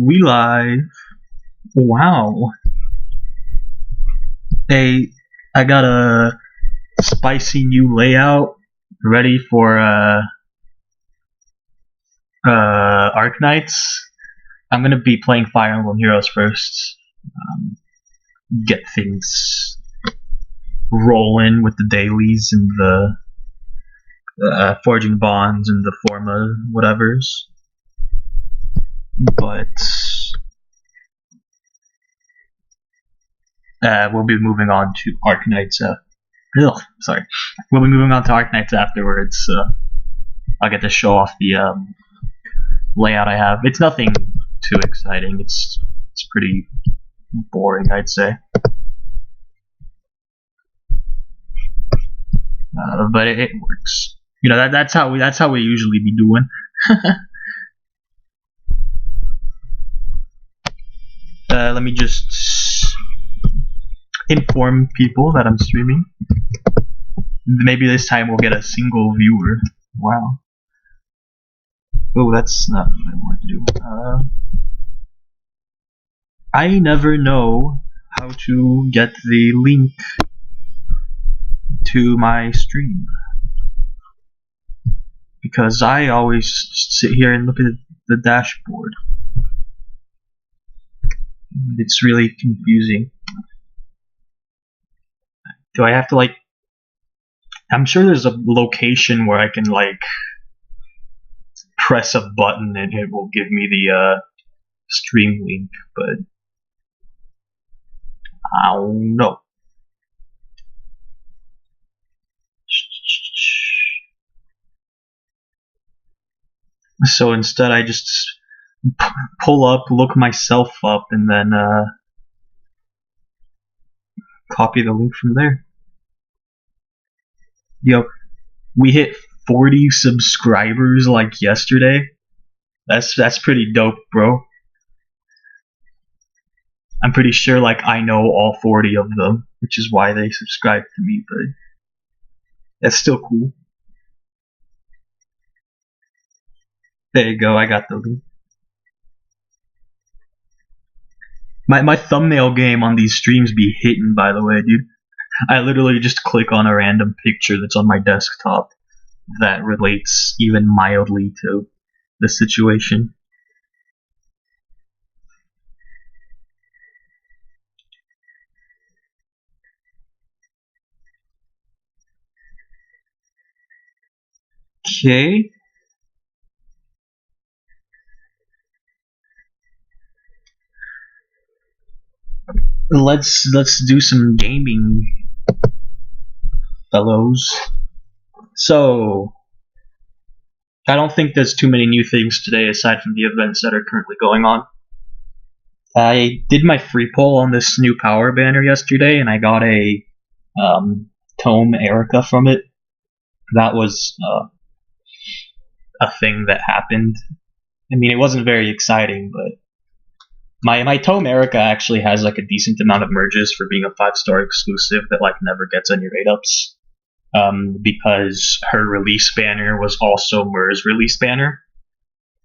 We live. Wow. Hey, I got a spicy new layout ready for Arknights. I'm gonna be playing Fire Emblem Heroes first. Get things rolling with the dailies and the forging bonds and the forma whatevers. But we'll be moving on to Arknights. Sorry. We'll be moving on to Arknights afterwards. I'll get to show off the layout I have. It's nothing too exciting. It's pretty boring, I'd say. But it works. You know, that's how we usually be doing. Let me just inform people that I'm streaming. Maybe this time we'll get a single viewer. Wow. Oh, that's not what I wanted to do. I never know how to get the link to my stream, because I always sit here and look at the dashboard. It's really confusing. Do I have to I'm sure there's a location where I can press a button and it will give me the stream link, but I don't know. So instead I just pull up, look myself up, and then copy the link from there. Yo, we hit 40 subscribers yesterday. That's pretty dope, bro. I'm pretty sure I know all 40 of them, which is why they subscribed to me, but that's still cool. There you go, I got the link. My thumbnail game on these streams be hitting, by the way, dude. I literally just click on a random picture that's on my desktop that relates even mildly to the situation. Okay. Let's do some gaming, fellows. So, I don't think there's too many new things today aside from the events that are currently going on. I did my free poll on this new power banner yesterday, and I got a Tome Erica from it. That was a thing that happened. I mean, it wasn't very exciting, but my Tome Erica actually has a decent amount of merges for being a 5-star exclusive that never gets any 8-ups. Because her release banner was also Mur's release banner,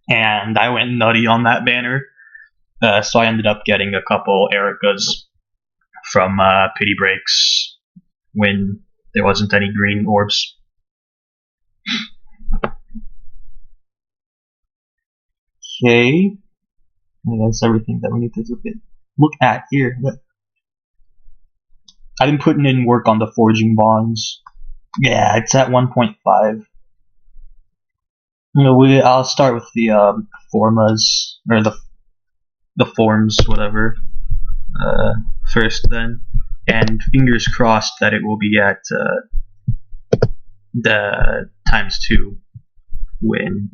and I went nutty on that banner. So I ended up getting a couple Ericas from Pity Breaks when there wasn't any green orbs. Okay, that's everything that we need to look at here. I've been putting in work on the forging bonds. Yeah, it's at 1.5. I'll start with the formas, or the forms, whatever, first then, and fingers crossed that it will be at the ×2 when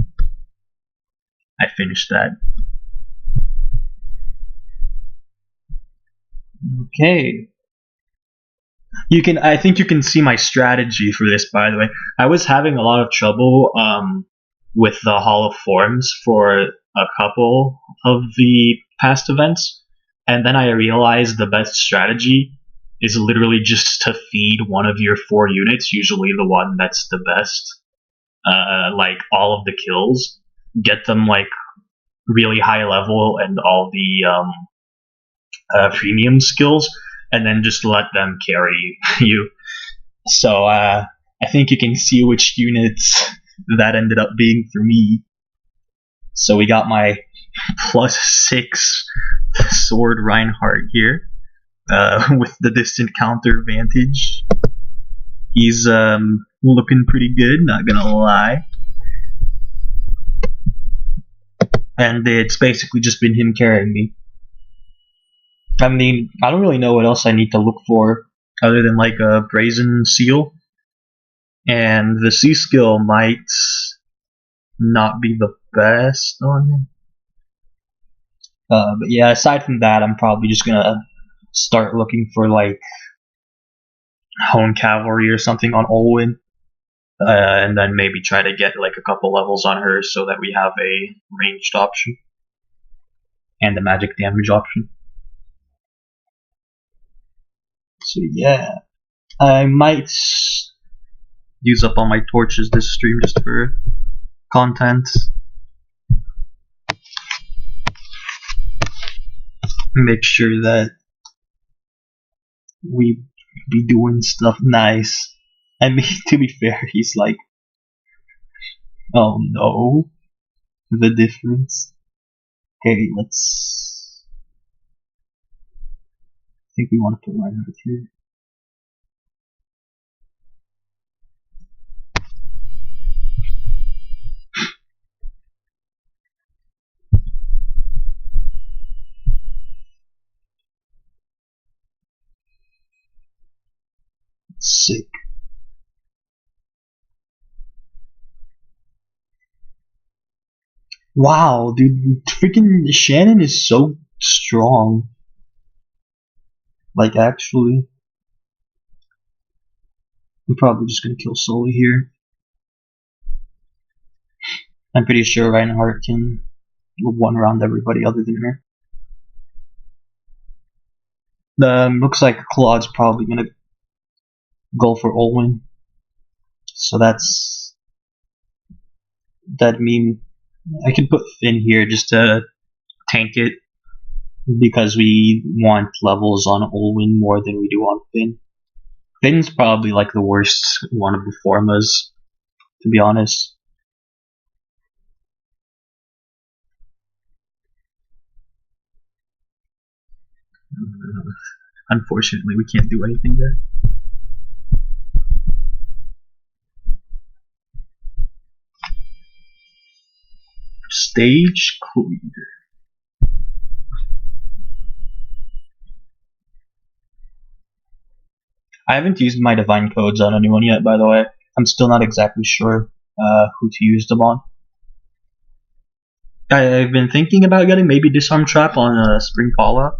I finish that. Okay. I think you can see my strategy for this, by the way. I was having a lot of trouble with the Hall of Forms for a couple of the past events, and then I realized the best strategy is literally just to feed one of your 4 units, usually the one that's the best, all of the kills, get them really high level and all the premium skills, and then just let them carry you. So I think you can see which units that ended up being for me. So we got my +6 sword Reinhardt here with the distant counter advantage. He's looking pretty good, not gonna lie. And it's basically just been him carrying me. I mean, I don't really know what else I need to look for other than like a Brazen Seal. And the C skill might not be the best on him. But yeah, aside from that, I'm probably just gonna start looking for like Hone Cavalry or something on Olwyn. And then maybe try to get like a couple levels on her so that we have a ranged option. And a magic damage option. So yeah, I might use up all my torches this stream just for content. Make sure that we be doing stuff nice. I mean, to be fair, he's like, oh no, the difference. Okay, let's. I think we want to put Reinhardt here. Sick. Wow, dude, freaking Shannon is so strong. Like, actually. I'm probably just gonna kill Sully here. I'm pretty sure Reinhardt can one round everybody other than her. Looks like Claude's probably gonna go for Olwyn. So that mean I can put Finn here just to tank it because we want levels on Olwyn more than we do on Finn. Finn's probably like the worst one of the formas, to be honest. Unfortunately, we can't do anything there. Stage clear. I haven't used my divine codes on anyone yet, by the way. I'm still not exactly sure who to use them on. I've been thinking about getting maybe Disarm Trap on Spring Paula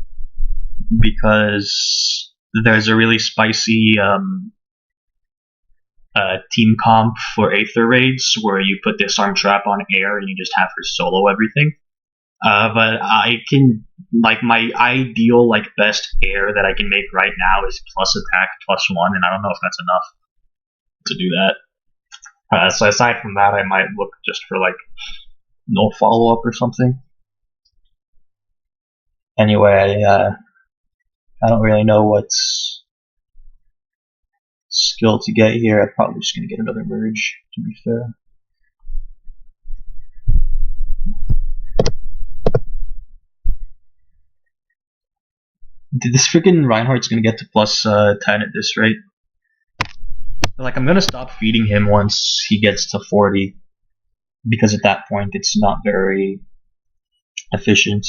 because there's a really spicy team comp for Aether Raids where you put Disarm Trap on air and you just have her solo everything. But I can, like, my ideal, like, best air that I can make right now is plus attack, +1, and I don't know if that's enough to do that. So aside from that, I might look just for, like, no follow-up or something. Anyway, I don't really know what skill to get here. I'm probably just going to get another merge, to be fair. Dude, this freaking Reinhardt's gonna get to +10 at this rate. Like, I'm gonna stop feeding him once he gets to 40, because at that point it's not very efficient.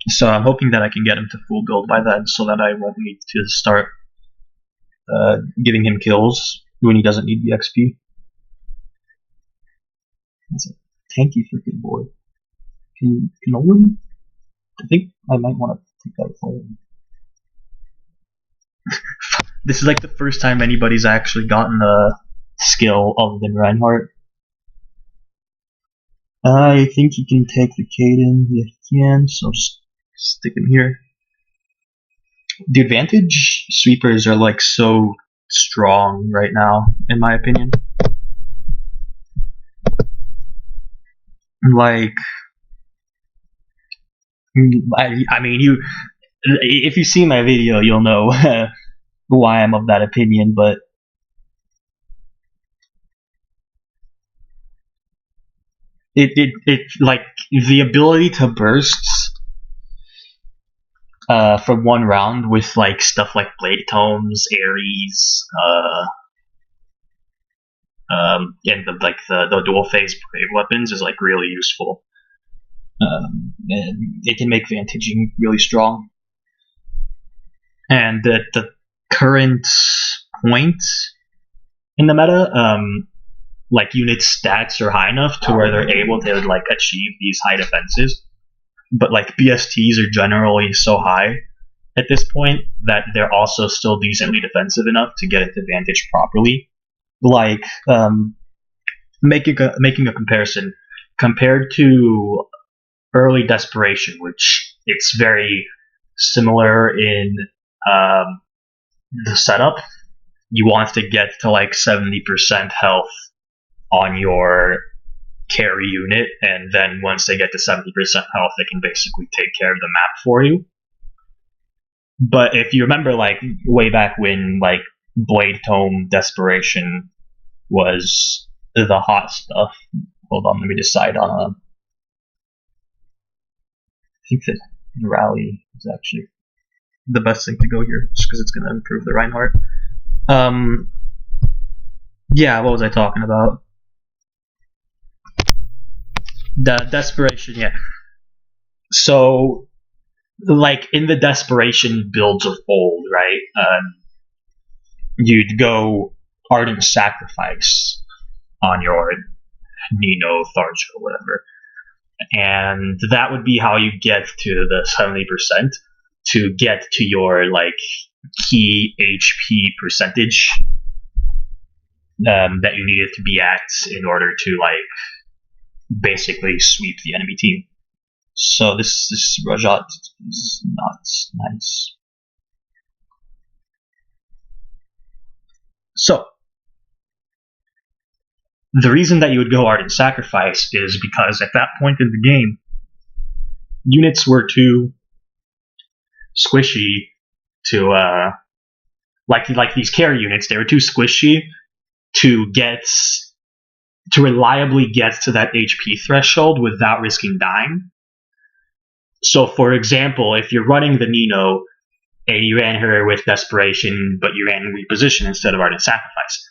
So I'm hoping that I can get him to full build by then, so that I won't need to start giving him kills when he doesn't need the XP. That's a tanky freaking boy. Can Olwyn? I think I might want to take that Olwyn. This is like the first time anybody's actually gotten a skill other than Reinhardt. I think he can take the Kaden. Yeah, he can, so just stick him here. The advantage sweepers are like so strong right now, in my opinion. Like, I mean, if you see my video, you'll know why I'm of that opinion. But it like the ability to burst for one round with like stuff like blade tomes, Aries, and the dual phase brave weapons is like really useful. And it can make vantaging really strong. And at the current point in the meta, like unit stats are high enough to where they're able to like achieve these high defenses, but like BSTs are generally so high at this point that they're also still decently defensive enough to get into Vantage properly. Like, making a comparison compared to early Desperation, which it's very similar in the setup. You want to get to like 70% health on your carry unit, and then once they get to 70% health, they can basically take care of the map for you. But if you remember, like, way back when, like, Blade Tome Desperation was the hot stuff. Hold on, let me decide on a. I think that Rally is actually the best thing to go here, just because it's going to improve the Reinhardt. Yeah, what was I talking about? The Desperation, yeah. So, like, in the Desperation builds of old, right? You'd go Ardent Sacrifice on your Nino, Tharja, or whatever. And that would be how you get to the 70% to get to your, like, key HP percentage that you needed to be at in order to, like, basically sweep the enemy team. So this Rajat is not nice. So, the reason that you would go Ardent Sacrifice is because at that point in the game, units were too squishy to, like these carry units, they were too squishy to reliably get to that HP threshold without risking dying. So, for example, if you're running the Nino and you ran her with Desperation, but you ran Reposition instead of Ardent Sacrifice,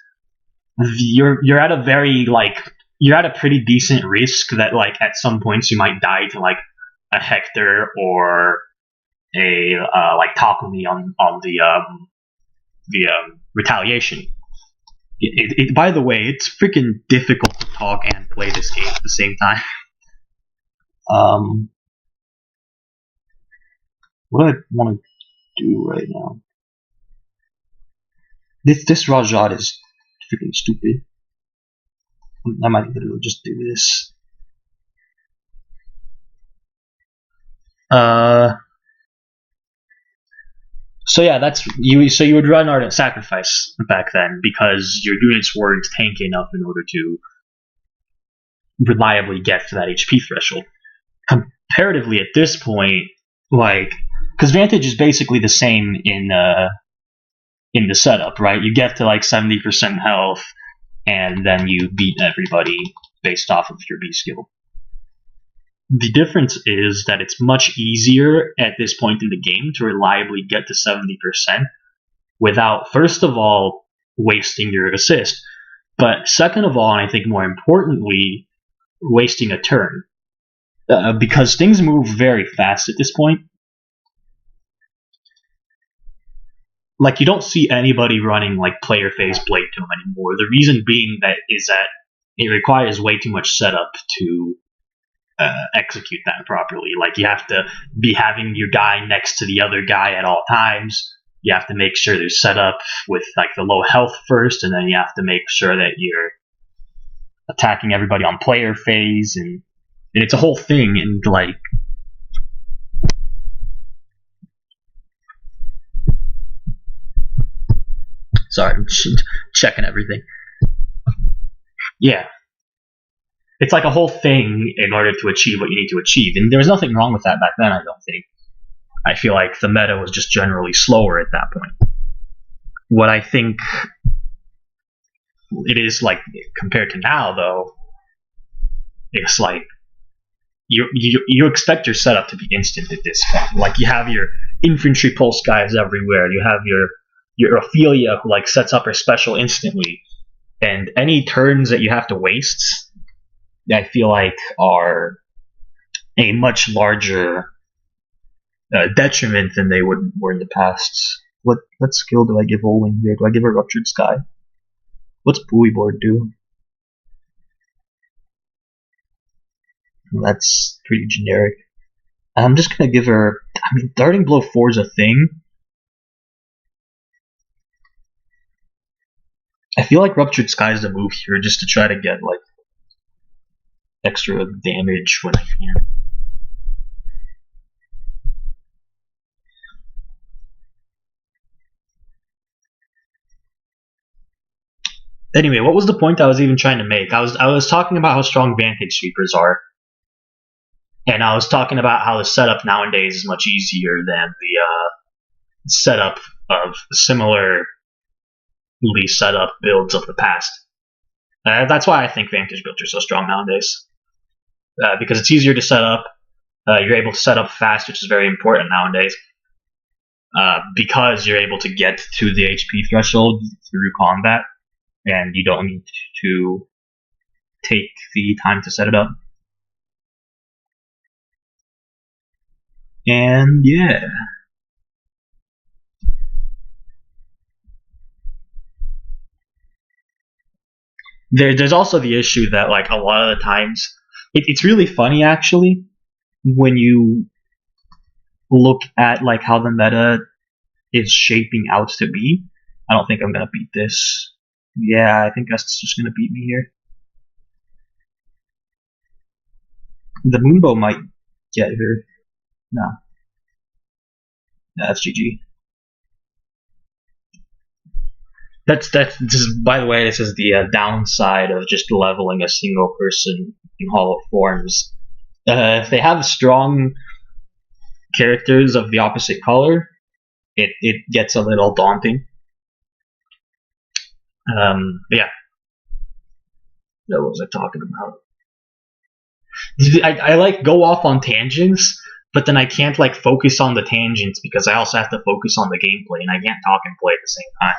you're at a pretty decent risk that, like, at some points you might die to, like, a Hector or a like Takumi on the Retaliation. By the way, it's freaking difficult to talk and play this game at the same time. What do I want to do right now? This Rajat is freaking stupid. I might literally just do this. So yeah, that's you. So you would run Ardent Sacrifice back then because your units weren't tanky enough in order to reliably get to that HP threshold. Comparatively, at this point, like, because Vantage is basically the same in the setup, right? You get to like 70% health, and then you beat everybody based off of your B skill. The difference is that it's much easier at this point in the game to reliably get to 70% without, first of all, wasting your assist, but second of all, and I think more importantly, wasting a turn. Because things move very fast at this point. Like, you don't see anybody running like player phase Blade Tome anymore. The reason being that it requires way too much setup to execute that properly. Like, you have to be having your guy next to the other guy at all times. You have to make sure there's set up with like the low health first, and then you have to make sure that you're attacking everybody on player phase, and it's a whole thing. And like, sorry, I'm checking everything. Yeah. it's like a whole thing in order to achieve what you need to achieve. And there was nothing wrong with that back then, I don't think. I feel like the meta was just generally slower at that point. What I think it is like compared to now, though, it's like you expect your setup to be instant at this point. Like, you have your infantry pulse guys everywhere. You have your Ophelia who like sets up her special instantly, and any turns that you have to waste, I feel like are a much larger detriment than they were in the past. What skill do I give Olin here? Do I give her Ruptured Sky? What's Buoy Board do? That's pretty generic. I'm just gonna give her. I mean, Darting Blow 4 is a thing. I feel like Ruptured Sky is the move here, just to try to get like extra damage when I can. Anyway, what was the point I was even trying to make? I was talking about how strong Vantage Sweepers are, and I was talking about how the setup nowadays is much easier than the setup of similarly set up builds of the past. That's why I think Vantage builds are so strong nowadays, because it's easier to set up. You're able to set up fast, which is very important nowadays, because you're able to get to the HP threshold through combat, and you don't need to take the time to set it up. And yeah. There's also the issue that like a lot of the times it's really funny actually when you look at like how the meta is shaping out to be. I don't think I'm gonna beat this. Yeah, I think that's just gonna beat me here. The Moonbow might get her. No. That's GG. That's just, by the way, this is the downside of just leveling a single person in Hollow Forms. If they have strong characters of the opposite color, it gets a little daunting. Yeah. What was I talking about? I like go off on tangents, but then I can't like focus on the tangents because I also have to focus on the gameplay, and I can't talk and play at the same time.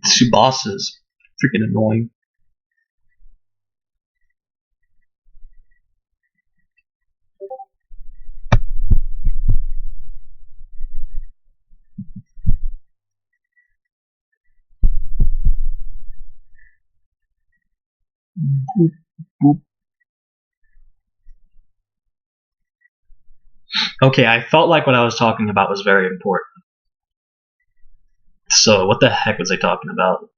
Tsubasa's freaking annoying. Boop, boop. Okay, I felt like what I was talking about was very important. So, what the heck was I talking about?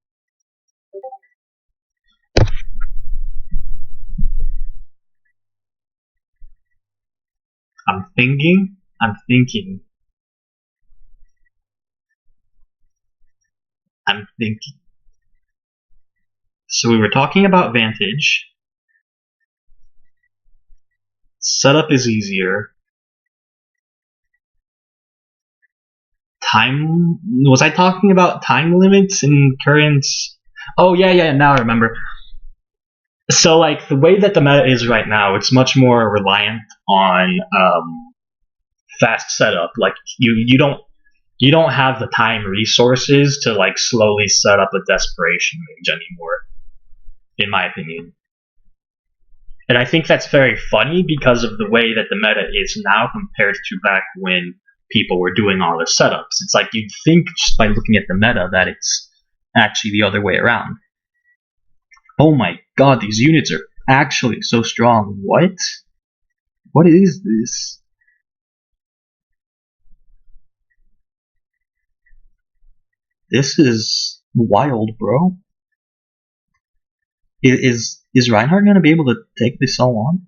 I'm thinking. I'm thinking. So, we were talking about Vantage. Setup is easier. Time. Was I talking about time limits and currents? Oh, yeah, now I remember. So, like, the way that the meta is right now, it's much more reliant on fast setup. Like, you don't have the time resources to like slowly set up a desperation mage anymore, in my opinion. And I think that's very funny because of the way that the meta is now compared to back when people were doing all the setups. It's like you'd think just by looking at the meta that it's actually the other way around. Oh my god, these units are actually so strong. What? What is this? This is wild, bro. Is Reinhardt gonna be able to take this all on?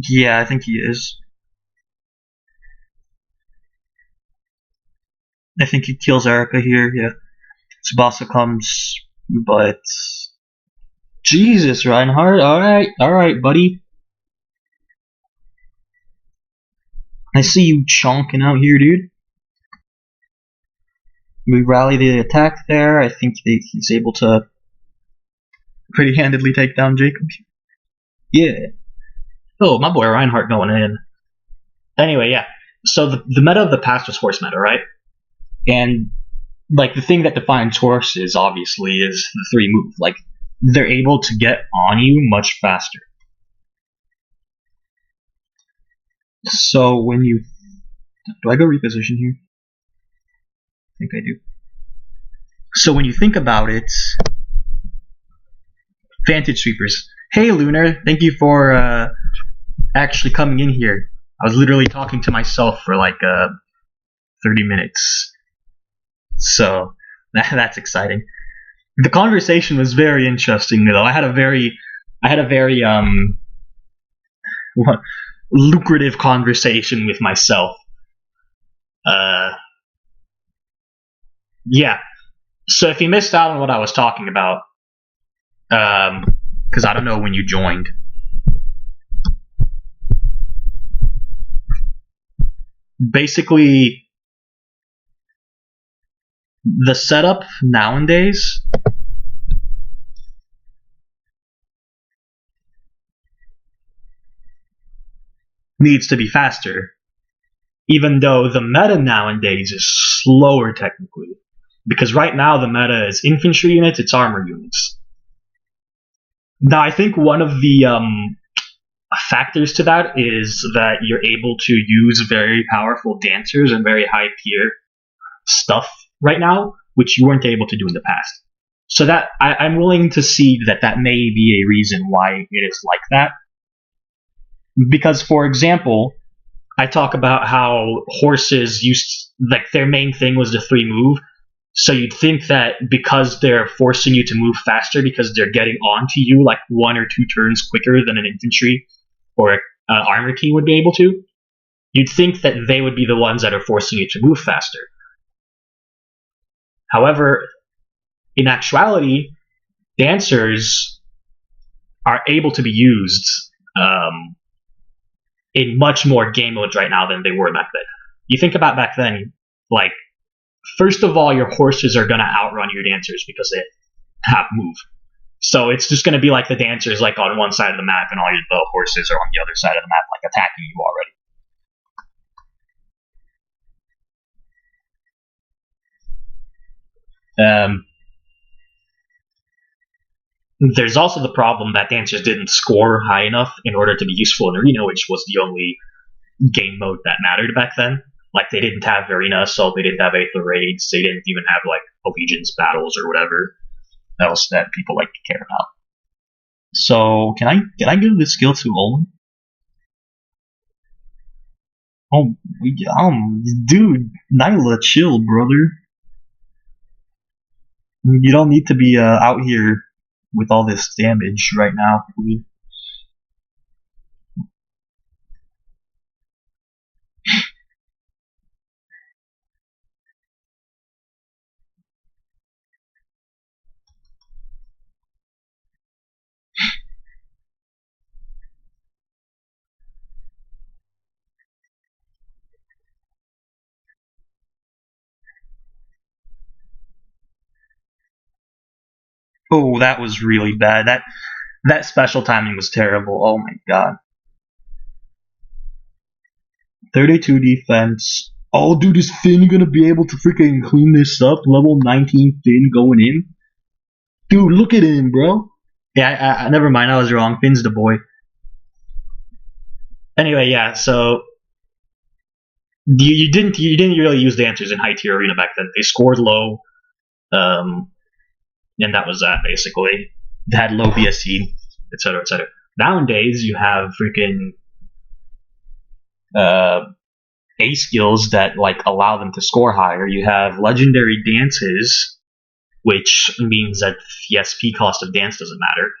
Yeah, I think he is. I think he kills Erica here. Yeah, Tsubasa comes, but Jesus, Reinhardt. All right, buddy. I see you chonking out here, dude. We rally the attack there. I think he's able to pretty handedly take down Jacob. Yeah. Oh, my boy Reinhardt going in. Anyway, yeah. So the meta of the past was horse meta, right? And like the thing that defines horses, obviously, is the three move. Like they're able to get on you much faster. So when you do I go reposition here? I think I do. So when you think about it, Vantage Sweepers. Hey Lunar, thank you for actually coming in here. I was literally talking to myself for like 30 minutes. So that's exciting. The conversation was very interesting though. I had a very lucrative conversation with myself. Yeah. So if you missed out on what I was talking about, because I don't know when you joined. Basically, the setup nowadays needs to be faster, even though the meta nowadays is slower technically. Because right now the meta is infantry units, it's armor units. Now I think one of the factors to that is that you're able to use very powerful dancers and very high tier stuff right now, which you weren't able to do in the past. So that I'm willing to see that may be a reason why it is like that. Because, for example, I talk about how horses used, like, their main thing was the three move. So you'd think that because they're forcing you to move faster because they're getting onto you like 1 or 2 turns quicker than an infantry or armor team would be able to, you'd think that they would be the ones that are forcing you to move faster. However, in actuality, dancers are able to be used in much more game modes right now than they were back then. You think about back then, like, first of all, your horses are going to outrun your dancers because they have move. So it's just going to be like the dancers like on one side of the map and all the horses are on the other side of the map, like attacking you already. There's also the problem that dancers didn't score high enough in order to be useful in Arena, which was the only game mode that mattered back then. Like, they didn't have Arena, so they didn't have Aether Raids, they didn't even have, like, Allegiance battles or whatever else that people like to care about. So, can I give this skill to Olin? Oh, dude, Nyla, chill, brother. You don't need to be out here with all this damage right now. Oh, that was really bad. That special timing was terrible. Oh my god. 32 defense. Oh, dude, is Finn gonna be able to freaking clean this up? Level 19 Finn going in? Dude, look at him, bro. Yeah, I never mind. I was wrong. Finn's the boy. Anyway, yeah. So you didn't really use dancers in high tier arena back then. They scored low, and that was that basically. They had low BSC, etc., etc. Nowadays, you have freaking A skills that like allow them to score higher. You have legendary dances, which means that the SP cost of dance doesn't matter.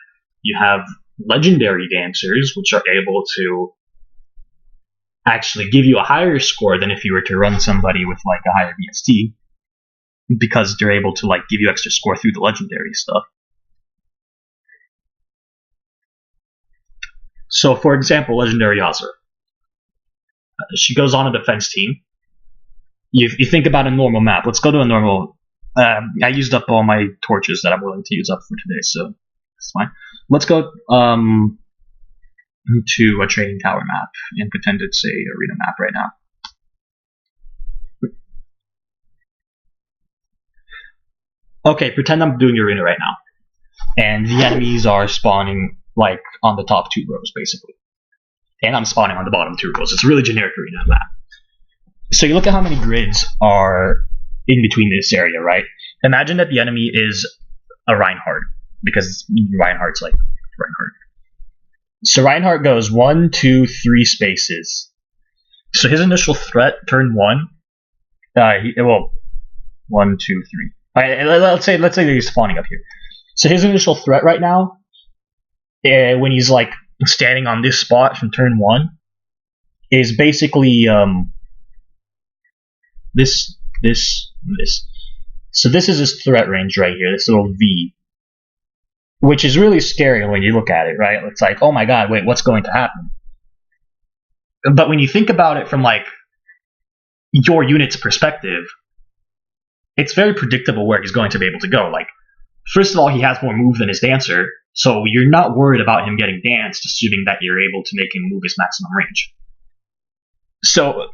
You have legendary dancers, which are able to actually give you a higher score than if you were to run somebody with like a higher BST, because they're able to like give you extra score through the legendary stuff. So, for example, legendary Azura. She goes on a defense team. You think about a normal map. Let's go to a normal. I used up all my torches that I'm willing to use up for today, so it's fine. Let's go to a training tower map and pretend it's a arena map right now. Okay, pretend I'm doing arena right now, and the enemies are spawning like on the top 2 rows, basically, and I'm spawning on the bottom 2 rows. It's a really generic arena map. So you look at how many grids are in between this area, right? Imagine that the enemy is a Reinhardt, because Reinhardt's like Reinhardt. So Reinhardt goes 1, 2, 3 spaces. So his initial threat, turn 1, 1, 2, 3. Let's say that he's spawning up here. So his initial threat right now, when he's like standing on this spot from turn 1, is basically this. So this is his threat range right here, this little V, which is really scary when you look at it, right? It's like, oh my god, wait, what's going to happen? But when you think about it from like your unit's perspective, it's very predictable where he's going to be able to go. Like, first of all, he has more move than his dancer, so you're not worried about him getting danced, assuming that you're able to make him move his maximum range. So,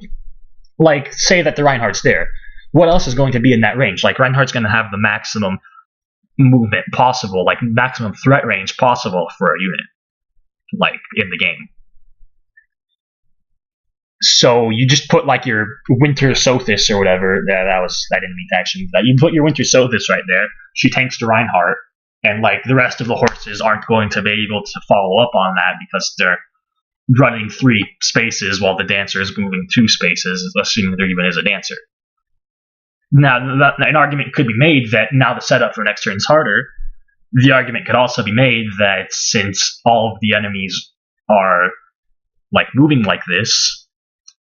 like, say that the Reinhardt's there. What else is going to be in that range? Like, Reinhardt's going to have the maximum movement possible, like maximum threat range possible for a unit, like, in the game. So you just put like your Winter Sothis or whatever. I didn't mean to actually do that. You put your Winter Sothis right there. She tanks the Reinhardt, and like the rest of the horses aren't going to be able to follow up on that because they're running 3 spaces while the dancer is moving 2 spaces, assuming there even is a dancer. Now, an argument could be made that now the setup for next turn is harder. The argument could also be made that since all of the enemies are like moving like this,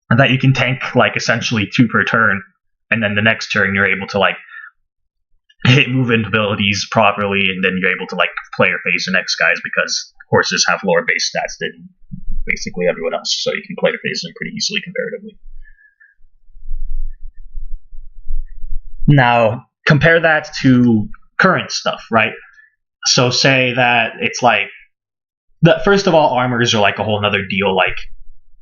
that you can tank like essentially 2 per turn, and then the next turn you're able to like hit movement abilities properly, and then you're able to like player phase the next guys because horses have lower base stats than basically everyone else, so you can player phase them pretty easily comparatively. Now, compare that to current stuff, right? So say that it's like, first of all, armors are like a whole nother deal. Like,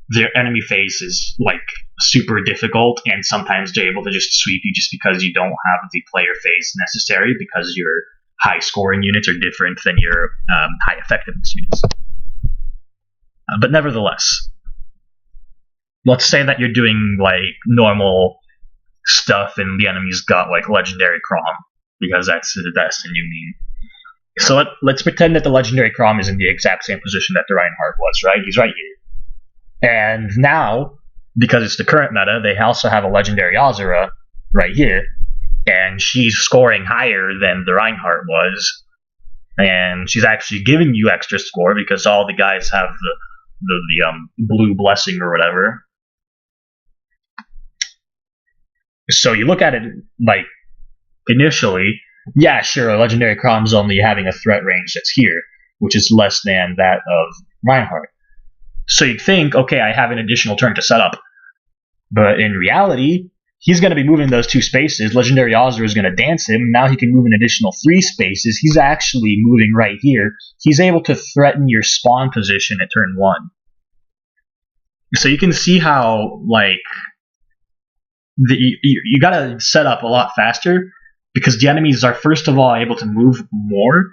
their enemy phase is like super difficult, and sometimes they're able to just sweep you just because you don't have the player phase necessary, because your high scoring units are different than your high effectiveness units. But nevertheless, let's say that you're doing like normal stuff and the enemy's got like legendary Crom, because that's the new meme. So let's pretend that the legendary Crom is in the exact same position that the Reinhardt was, right? He's right here. And now, because it's the current meta, they also have a legendary Azura right here, and she's scoring higher than the Reinhardt was, and she's actually giving you extra score because all the guys have the blue blessing or whatever. So you look at it like, initially, yeah, sure, a legendary Crom's only having a threat range that's here, which is less than that of Reinhardt. So you'd think, okay, I have an additional turn to set up. But in reality, he's going to be moving those 2 spaces. Legendary Azura is going to dance him. Now he can move an additional 3 spaces. He's actually moving right here. He's able to threaten your spawn position at turn 1. So you can see how, like, you got to set up a lot faster, because the enemies are first of all able to move more,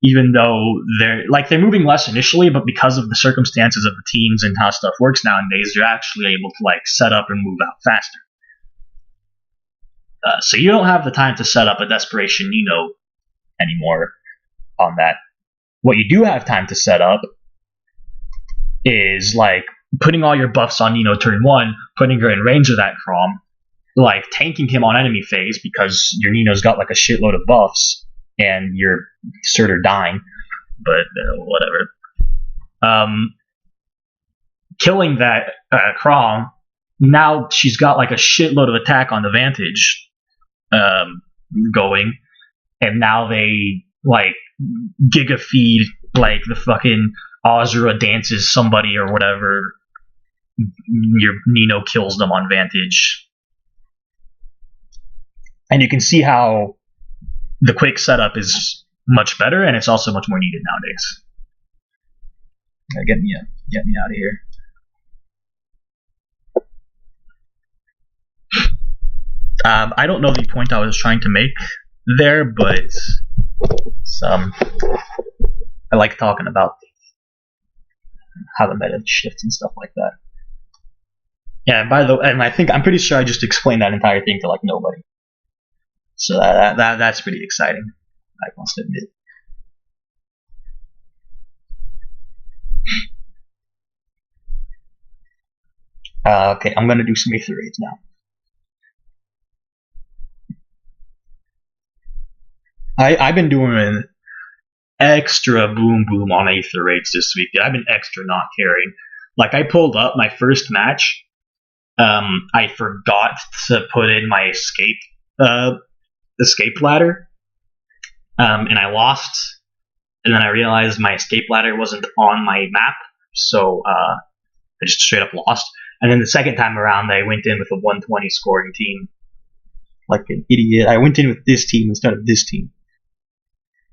even though they're moving less initially, but because of the circumstances of the teams and how stuff works nowadays, they're actually able to like set up and move out faster. So you don't have the time to set up a Desperation Nino anymore on that. What you do have time to set up is like putting all your buffs on Nino turn 1, putting her in range of that Crom, like tanking him on enemy phase because your Nino's got like a shitload of buffs and you're sort of dying, but whatever. killing that Krom. Now she's got like a shitload of attack on the Vantage um, going, and now they like giga feed like the fucking Azura dances somebody or whatever. Your Nino kills them on Vantage, and you can see how the quick setup is much better, and it's also much more needed nowadays. Get me out of here. I don't know the point I was trying to make there, but I like talking about how the meta shifts and stuff like that. Yeah, and I'm pretty sure I just explained that entire thing to like nobody. So that's pretty exciting, I must admit. Okay, I'm gonna do some Aether raids now. I've been doing an extra boom on Aether raids this week. I've been extra not caring. Like I pulled up my first match. I forgot to put in my escape ladder, and I lost. And then I realized my escape ladder wasn't on my map, so I just straight up lost. And then the second time around, I went in with a 120 scoring team, like an idiot. I went in with this team instead of this team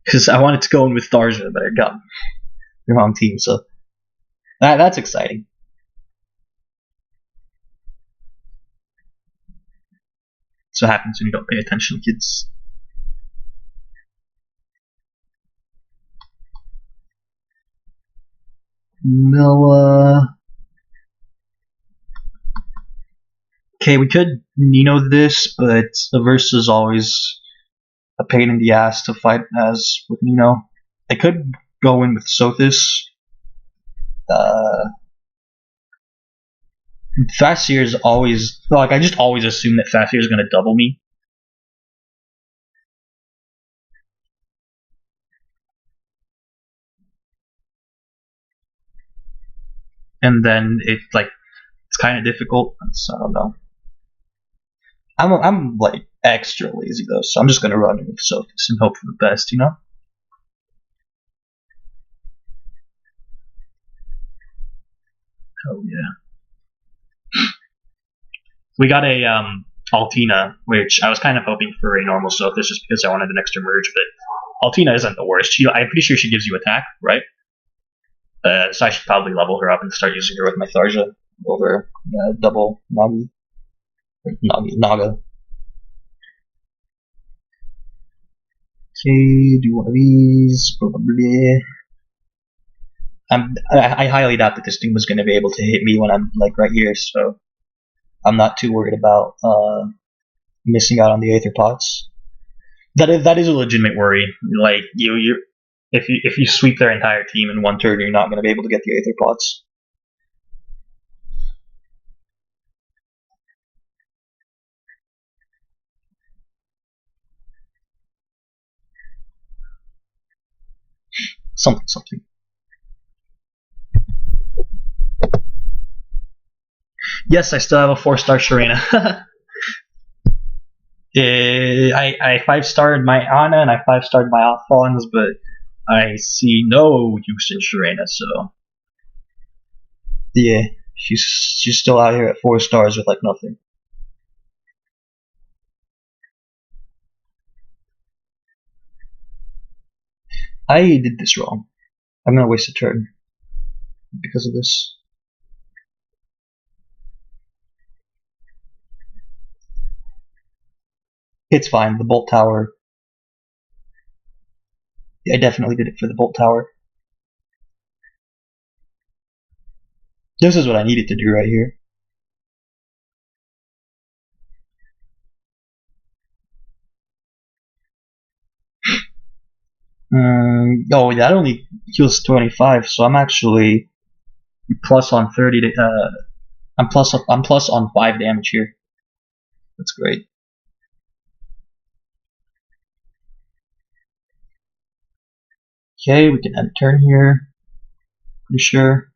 because I wanted to go in with Tharja, but I got the wrong team. So that's exciting. That's what happens when you don't pay attention, kids. Milla. Okay, we could Nino this, but the verse is always a pain in the ass to fight as with Nino. I could go in with Sothis. Fasir is always like I just always assume that Fasir is going to double me. And then it's kind of difficult. So I don't know. I'm like extra lazy though, so I'm just gonna run with Sophus and hope for the best, you know. Oh yeah. We got a Altina, which I was kind of hoping for a normal Sophus just because I wanted an extra merge, but Altina isn't the worst. I'm pretty sure she gives you attack, right? So I should probably level her up and start using her with my Tharja over double Naga. Okay, do one of these, probably. I highly doubt that this thing was going to be able to hit me when I'm like right here, so I'm not too worried about missing out on the Aether pots. That is a legitimate worry. Like if you sweep their entire team in one turn, you're not going to be able to get the Aether pots. Something. Yes, I still have a 4-star Sharena. I 5-starred my Ana and I 5-starred my Alphons, but I see no use in Sharena, so yeah, she's still out here at 4 stars with like nothing. I did this wrong. I'm gonna waste a turn because of this. It's fine. The bolt tower. I definitely did it for the bolt tower. This is what I needed to do right here. Oh, that only heals 25, so I'm actually plus on 30. I'm plus on 5 damage here. That's great. Okay, we can end turn here. Pretty sure.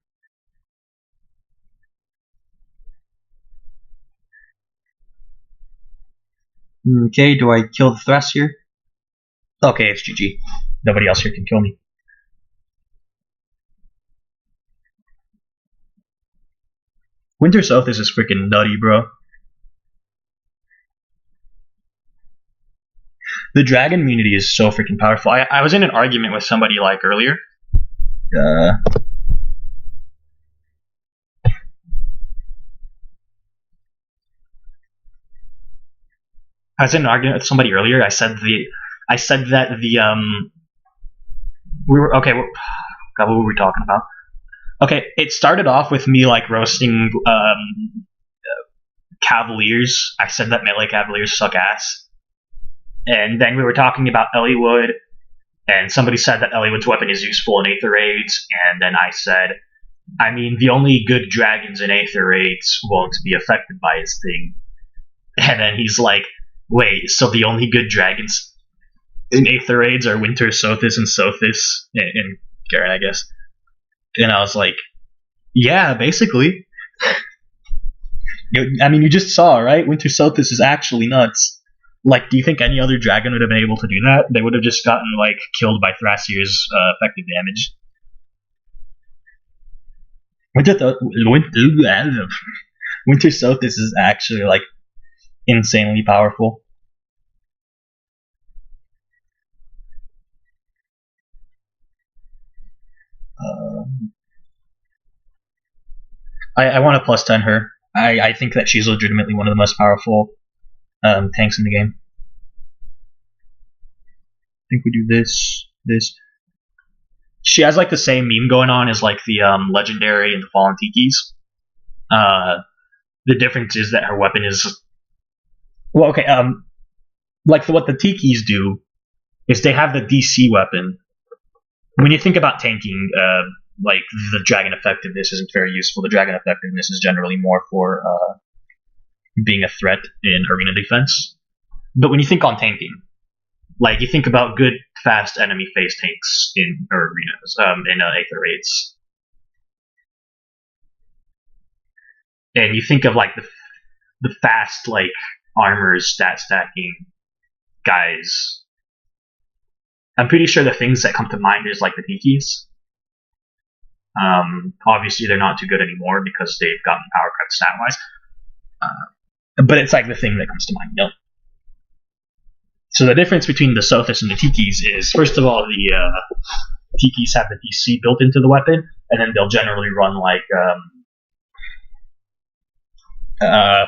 Okay, do I kill the Thrust here? Okay, it's GG. Nobody else here can kill me. Winter South is just freaking nutty, bro. The dragon immunity is so freaking powerful. I was in an argument with somebody like earlier. I was in an argument with somebody earlier. I said that we were okay. God, what were we talking about? Okay, it started off with me like roasting Cavaliers. I said that melee Cavaliers suck ass, and then we were talking about Eliwood, and somebody said that Eliwood's weapon is useful in Aether Raids, and then I said, I mean, the only good dragons in Aether Raids won't be affected by his thing. And then he's like, wait, so the only good dragons in Aether Raids are Winter Sothis and Sothis and Garen, I guess. And I was like, yeah, basically. I mean, you just saw, right? Winter Sothis is actually nuts. Like, do you think any other dragon would have been able to do that? They would have just gotten, like, killed by Thrasir's effective damage. Winter Sothis is actually, like, insanely powerful. I want to plus 10 her. I think that she's legitimately one of the most powerful tanks in the game. I think we do this. She has like the same meme going on as like the legendary and the fallen Tikis. The difference is that her weapon is well, okay. Like what the Tikis do is they have the DC weapon. When you think about tanking, like the dragon effectiveness isn't very useful. The dragon effectiveness is generally more for being a threat in arena defense. But when you think on tanking, like you think about good, fast enemy phase tanks in arenas, in Aether Raids, and you think of like the fast like armors stat stacking guys. I'm pretty sure the things that come to mind is like the Tikis. Obviously, they're not too good anymore because they've gotten power cut stat wise. But it's like the thing that comes to mind, you know? So the difference between the Sothis and the Tikis is, first of all, the Tikis have the DC built into the weapon, and then they'll generally run like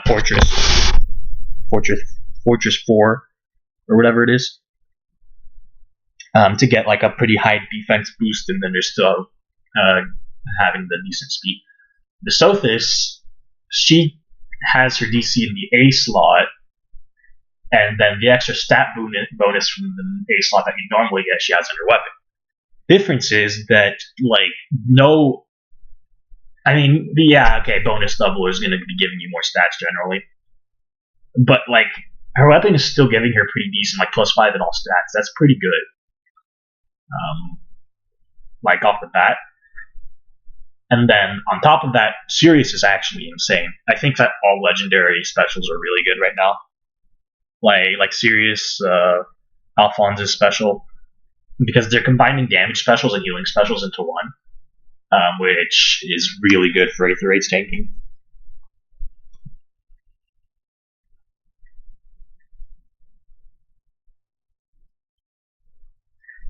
Fortress 4, or whatever it is, to get like a pretty high defense boost, and then they're still having the decent speed. The Sothis, she has her DC in the A slot, and then the extra stat bonus from the A slot that you normally get, she has in her weapon. Difference is that, like, no. I mean, yeah, okay, bonus double is going to be giving you more stats generally. But, like, her weapon is still giving her pretty decent, like, +5 in all stats. That's pretty good. Like, off the bat. And then, on top of that, Sirius is actually insane. I think that all legendary specials are really good right now. Like Sirius, Alphonse's special, because they're combining damage specials and healing specials into one, which is really good for Aether Raids tanking.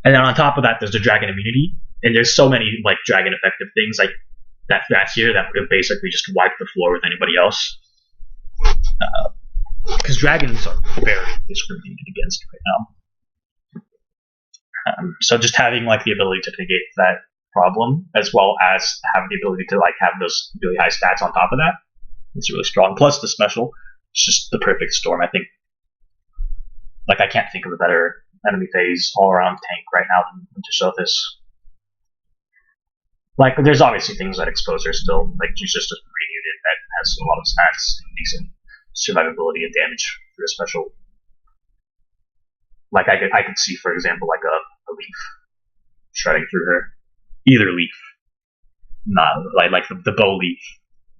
And then on top of that, there's the dragon immunity, and there's so many like dragon effective things like that Thrasir that would have basically just wiped the floor with anybody else. Because dragons are very discriminated against right now. So just having like the ability to negate that problem, as well as having the ability to like have those really high stats on top of that, it's really strong. Plus the special, it's just the perfect storm. I think, like, I can't think of a better enemy phase all around tank right now than Winter Sothis. Like, there's obviously things that expose her still. Like, she's just a green unit that has a lot of stats and decent survivability and damage through a special. Like, I could see, for example, like a leaf shredding through her. Either leaf. Not like the bow leaf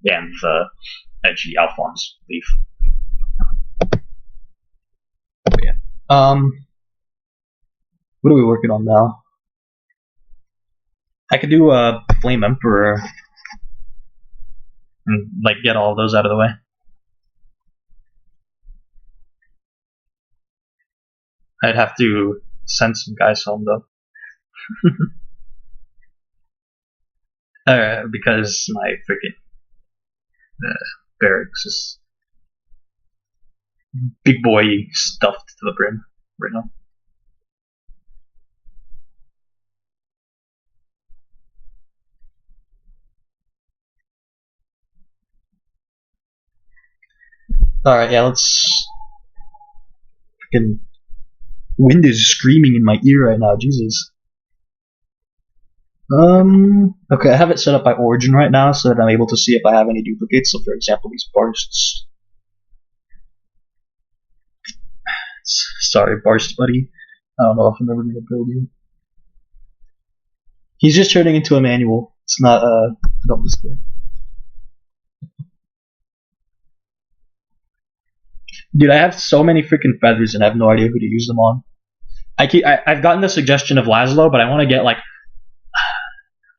and the edgy Alphonse leaf. What are we working on now? I could do a Flame Emperor and like get all of those out of the way. I'd have to send some guys home though. Because my freaking barracks is big boy stuffed to the brim right now. Alright, yeah, let's. Freaking wind is screaming in my ear right now, Jesus. Okay, I have it set up by origin right now so that I'm able to see if I have any duplicates. So, for example, these bursts. Sorry, Barst buddy. I don't know if I'm ever gonna build you. He's just turning into a manual. It's not don't display. Dude, I have so many freaking feathers and I have no idea who to use them on. I've gotten the suggestion of Laszlo, but I want to get like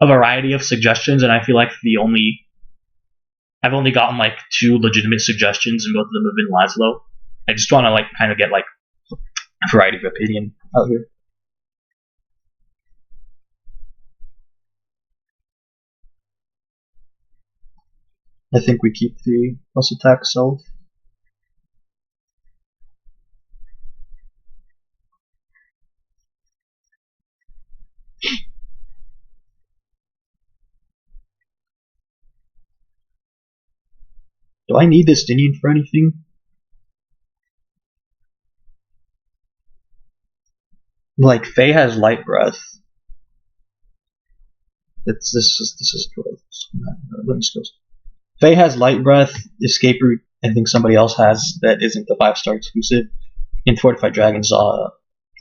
a variety of suggestions, and I feel like I've only gotten like 2 legitimate suggestions, and both of them have been Laszlo. I just want to like kind of get like a variety of opinion out here. I think we keep the plus attack self. Do I need this Dinian for anything? Like Faye has light breath. This is living skills. Faye has light breath, escape route, and think somebody else has that isn't the 5-star exclusive. And Fortified Dragons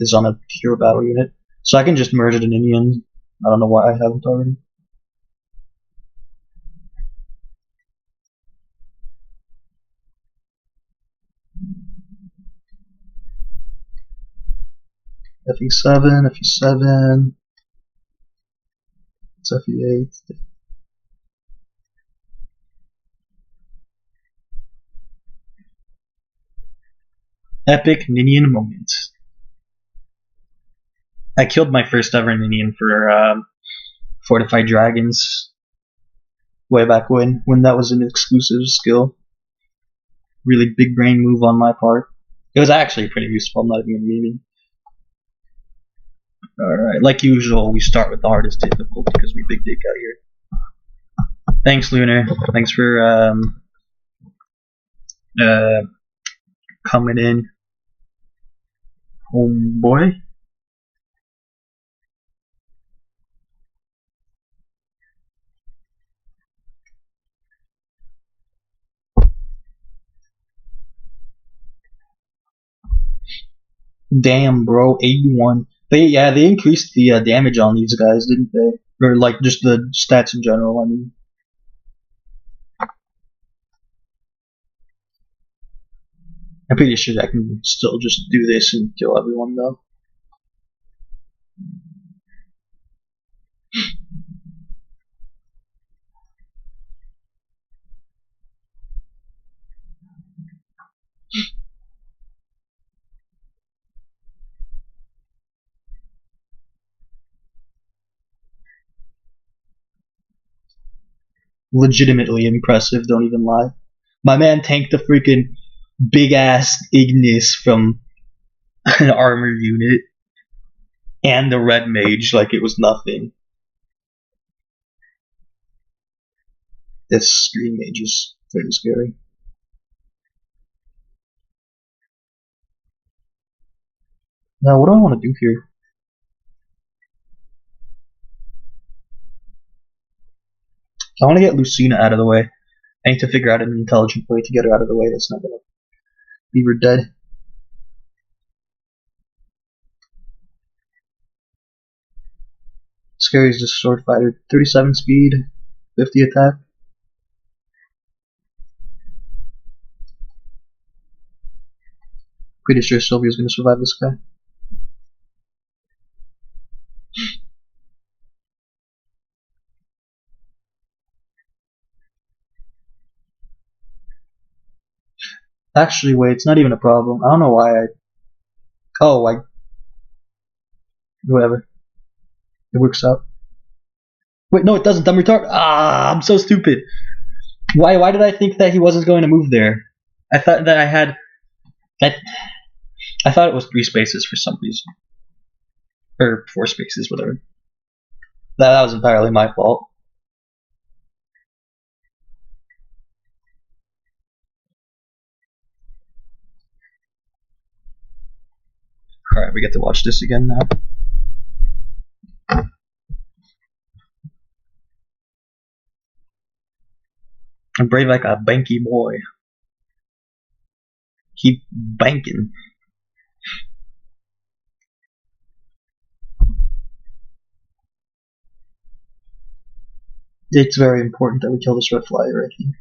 is on a hero battle unit, so I can just merge it in Indian. I don't know why I haven't already. FE7, FE7. It's FE8. Epic Ninian moment. I killed my first ever Ninian for Fortified Dragons way back when that was an exclusive skill. Really big brain move on my part. It was actually pretty useful, I'm not even meaning. Alright, like usual, we start with the hardest difficulty because we big dick out here. Thanks, Lunar. Thanks for coming in. Homeboy. Damn, bro, 81. They increased the damage on these guys, didn't they? Or like just the stats in general. I mean, I'm pretty sure I can still just do this and kill everyone though. Legitimately impressive, don't even lie. My man tanked a freaking big ass Ignis from an armor unit and the red mage like it was nothing. This screen mage is pretty scary. Now, what do I want to do here? I want to get Lucina out of the way. I need to figure out an intelligent way to get her out of the way that's not going to leave her dead. Scary is just sword fighter. 37 speed, 50 attack. Pretty sure Sylvia's gonna survive this guy. Actually, wait, it's not even a problem. I don't know why I. Oh, whatever. It works out. Wait, no, it doesn't. I'm retarded. Ah, I'm so stupid. Why did I think that he wasn't going to move there? I thought that I had. I thought it was 3 spaces for some reason. Or 4 spaces, whatever. That was entirely my fault. Alright, we get to watch this again now. I'm brave like a banky boy. Keep banking. It's very important that we kill this red flyer, I think.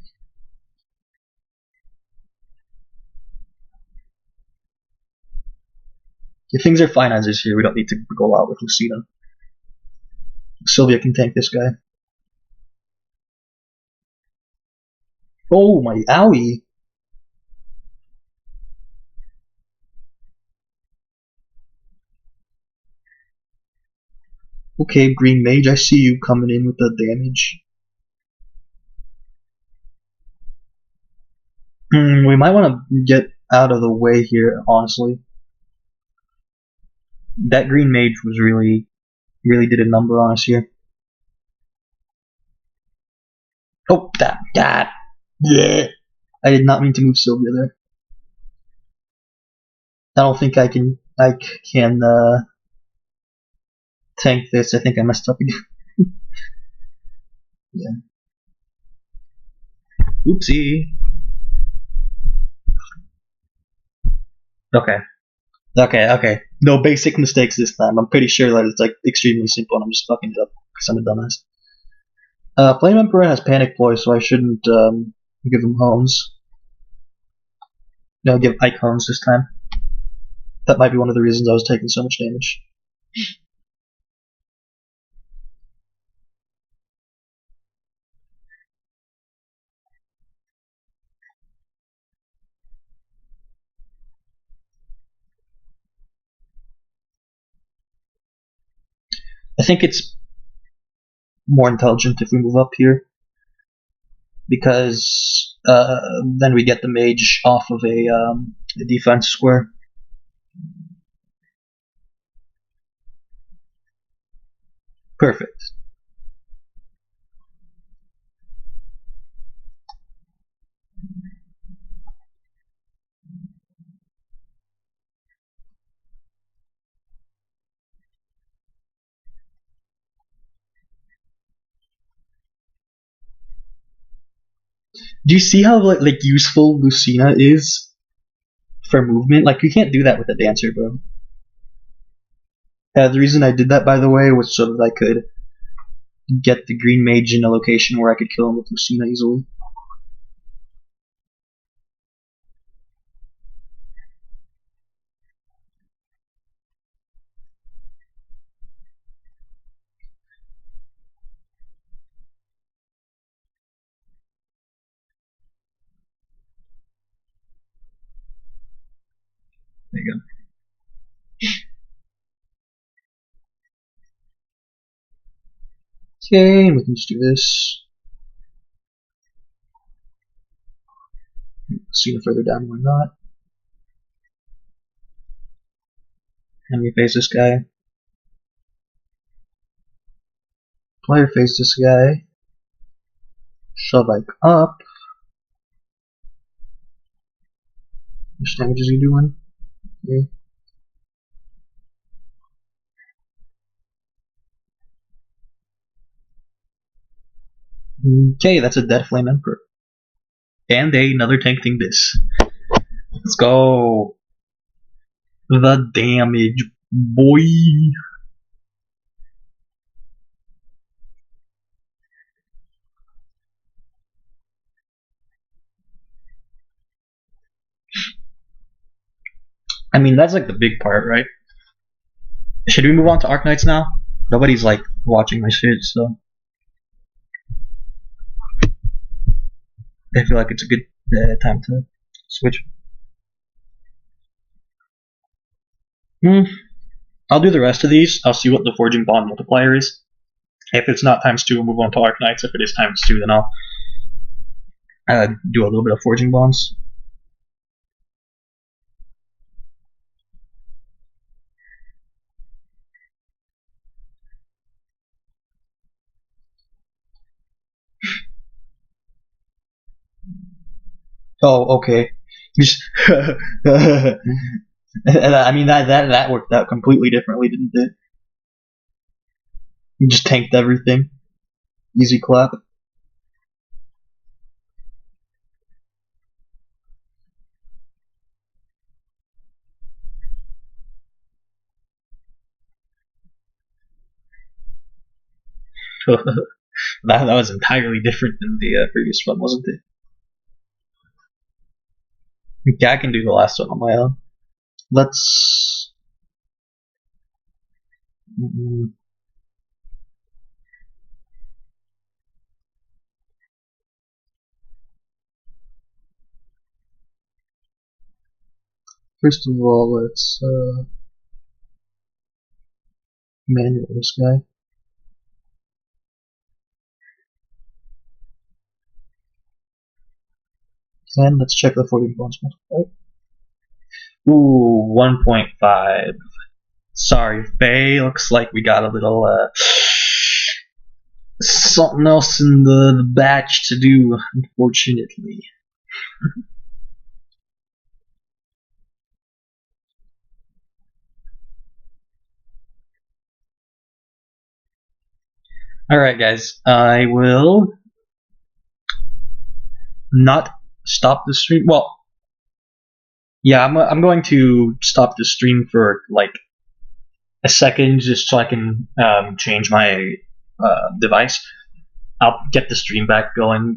If things are fine as is here, we don't need to go out with Lucina. Sylvia can tank this guy. Oh, my owie! Okay, Green Mage, I see you coming in with the damage. We might want to get out of the way here, honestly. That Green Mage was really did a number on us here. Oh, that. Yeah. I did not mean to move Sylvia there. I don't think I can tank this. I think I messed up again. Yeah. Oopsie. Okay. No basic mistakes this time. I'm pretty sure that it's like extremely simple and I'm just fucking it up because I'm a dumbass. Flame Emperor has Panic Ploy, so I shouldn't give him homes. No, give Ike homes this time. That might be one of the reasons I was taking so much damage. I think it's more intelligent if we move up here because then we get the mage off of a defense square. Perfect. Do you see how like useful Lucina is for movement? Like you can't do that with a dancer, bro. The reason I did that, by the way, was so that I could get the green mage in a location where I could kill him with Lucina easily. There you go. Okay, we can just do this. Lucina further down, why not? And we face this guy. Player face this guy. Shove Ike up. How much damage is he doing? Okay. Okay, that's a dead Flame Emperor. And another tank thing this. Let's go. The damage, boy. I mean, that's like the big part, right? Should we move on to Arknights now? Nobody's like watching my shit, so I feel like it's a good time to switch. I'll do the rest of these. I'll see what the forging bond multiplier is. If it's not times 2, we'll move on to Arknights. If it is times 2, then I'll do a little bit of forging bonds. Oh, okay. I mean that worked out completely differently, didn't it? You just tanked everything. Easy clap. that was entirely different than the previous one, wasn't it? Okay, I can do the last one on my own. Let's. First of all, let's manual this guy. And let's check the 40 bonds multiplier. Ooh, 1.5. Sorry, Faye. Looks like we got a little something else in the batch to do, unfortunately. Alright, guys. I will not stop the stream. Well, yeah, I'm going to stop the stream for like a second just so I can change my device. I'll get the stream back going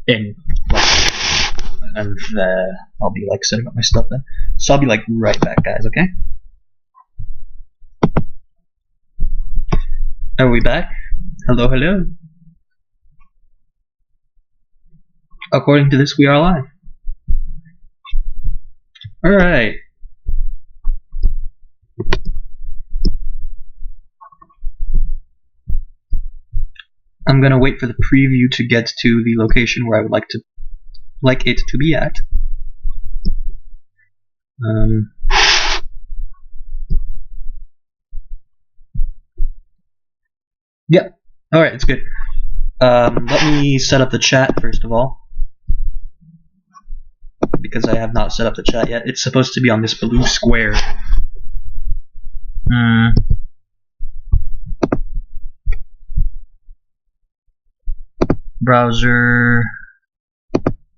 and I'll be like setting up my stuff then. So I'll be like right back, guys. Okay? Are we back? Hello, hello. According to this, we are live. Alright. I'm gonna wait for the preview to get to the location where I would like it to be at. Yeah. Alright, it's good. Let me set up the chat first of all, because I have not set up the chat yet. It's supposed to be on this blue square. Browser,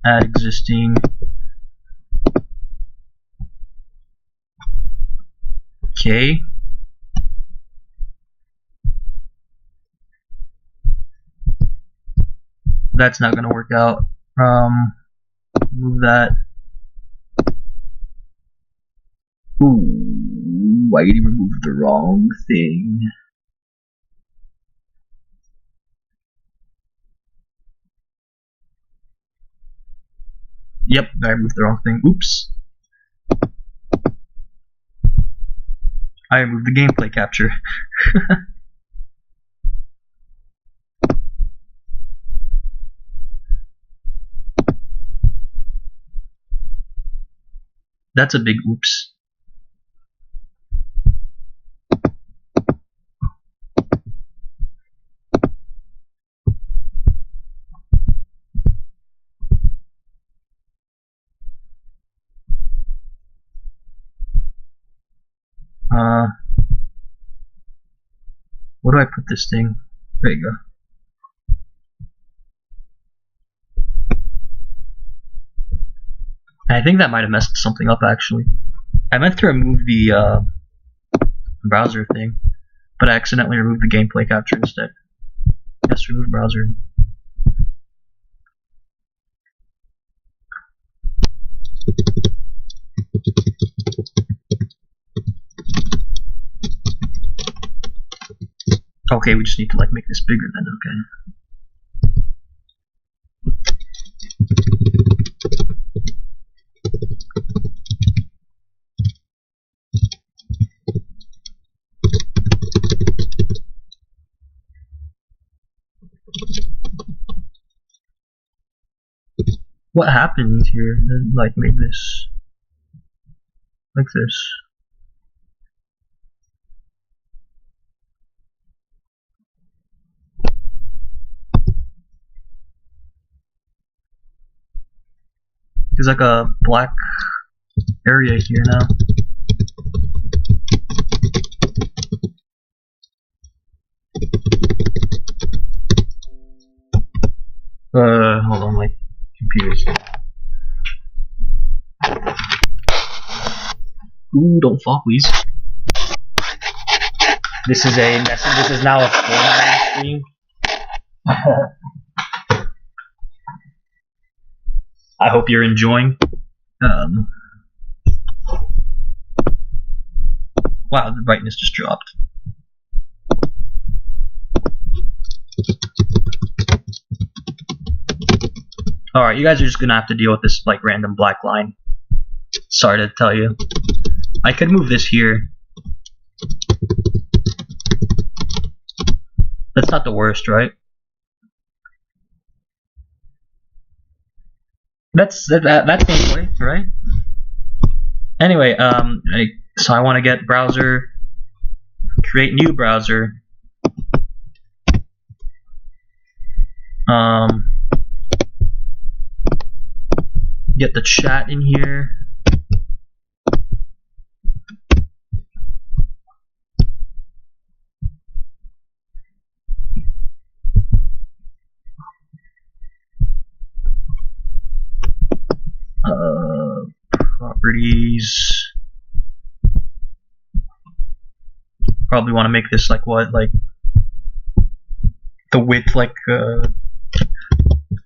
add existing. Okay. That's not gonna work out. Move that. Ooh, I removed the wrong thing. Yep, I removed the wrong thing. Oops. I removed the gameplay capture. That's a big oops. Where do I put this thing? There you go. I think that might have messed something up actually. I meant to remove the browser thing, but I accidentally removed the gameplay capture instead. Yes, remove browser. Okay, we just need to like make this bigger then. Okay. What happened here that like made this like this? There's like a black area here now. Hold on, my computer's. Ooh, don't fall, please. This is a message. This is now a formatting screen. I hope you're enjoying. Wow, the brightness just dropped. Alright, you guys are just gonna have to deal with this like random black line. Sorry to tell you. I could move this here. That's not the worst, right? That's the way, right? Anyway, so I want to get browser, create new browser. Get the chat in here. Properties. Probably want to make this like what, like the width, like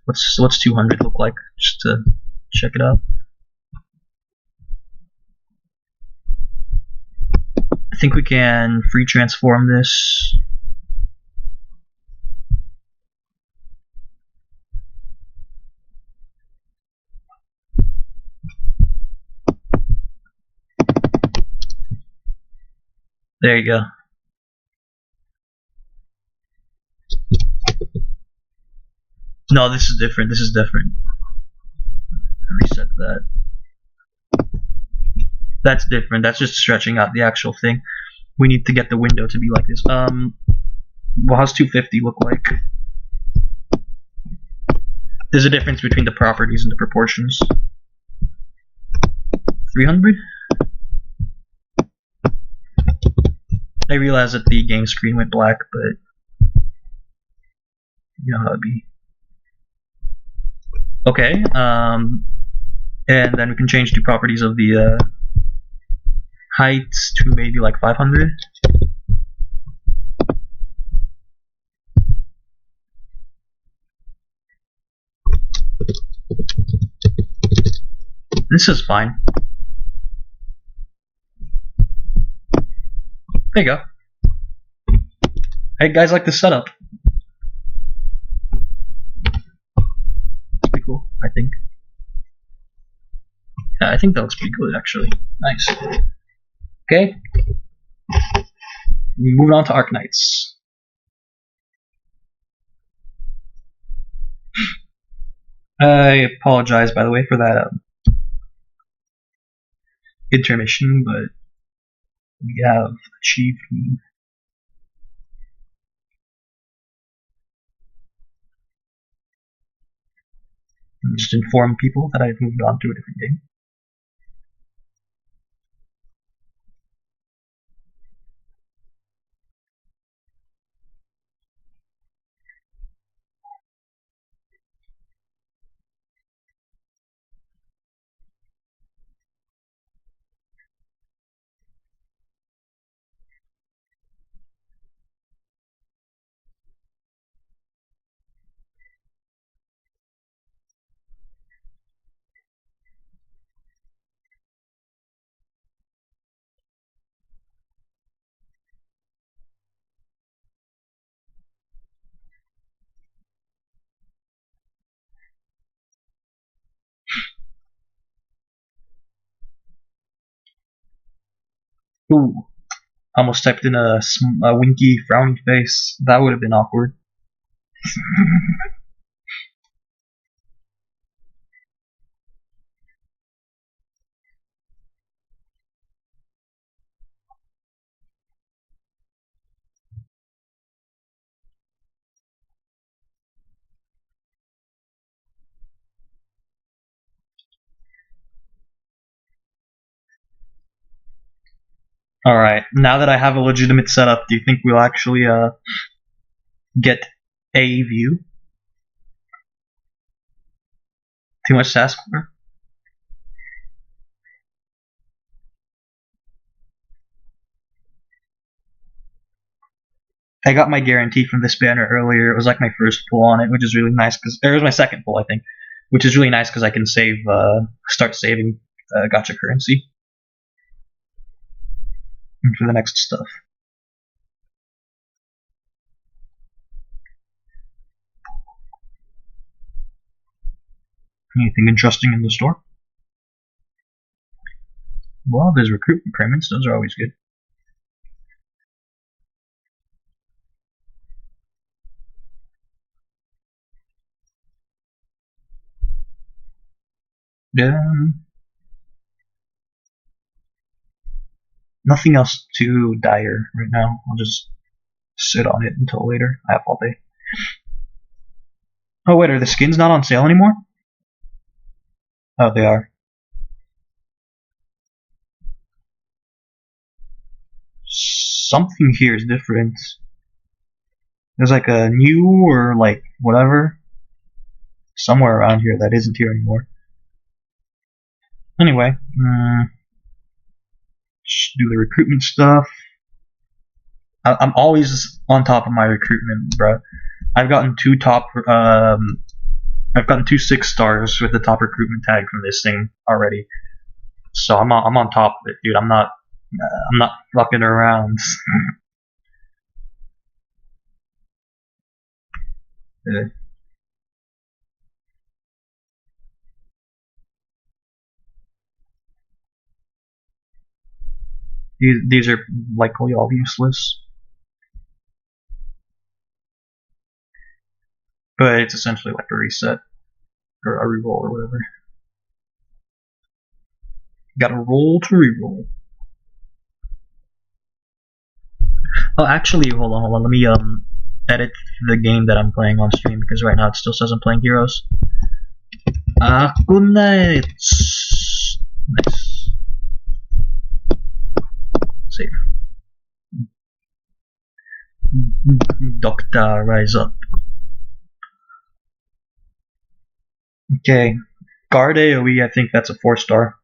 what's 200 look like, just to check it out. I think we can free transform this. There you go. No, this is different. This is different. Reset that. That's different. That's just stretching out the actual thing. We need to get the window to be like this. Well, how's 250 look like? There's a difference between the properties and the proportions. 300? I realized that the game screen went black, but you know how it'd be. Okay, and then we can change the properties of the height to maybe like 500. This is fine. There you go. Hey, guys, like the setup. It's pretty cool, I think. Yeah, I think that looks pretty good, actually. Nice. Okay. Moving on to Arknights. I apologize, by the way, for that intermission, but we have achieved. Just inform people that I've moved on to a different game. Ooh, almost typed in a winky, frowny face. That would have been awkward. Alright, now that I have a legitimate setup, do you think we'll actually get a view? Too much to ask for? I got my guarantee from this banner earlier. It was like my first pull on it, which is really nice because it was my second pull, I think, which is really nice because I can start saving gotcha currency for the next stuff. Anything interesting in the store? Well, there's recruitment payments. Those are always good. Nothing else too dire right now. I'll just sit on it until later. I have all day. Oh wait, are the skins not on sale anymore? Oh, they are. Something here is different. There's like a new or like whatever somewhere around here that isn't here anymore. Anyway, do the recruitment stuff. I'm always on top of my recruitment, bro. I've gotten two 6 stars with the top recruitment tag from this thing already. So I'm on top of it, dude. I'm not fucking around. Yeah. These are likely all useless, but it's essentially like a reset or a reroll or whatever. Got a roll to reroll. Oh, actually, hold on. Let me edit the game that I'm playing on stream because right now it still says I'm playing Heroes. Arknights. Nice. Save. Doctor, rise up. Okay. Guard AoE, I think that's a 4-star.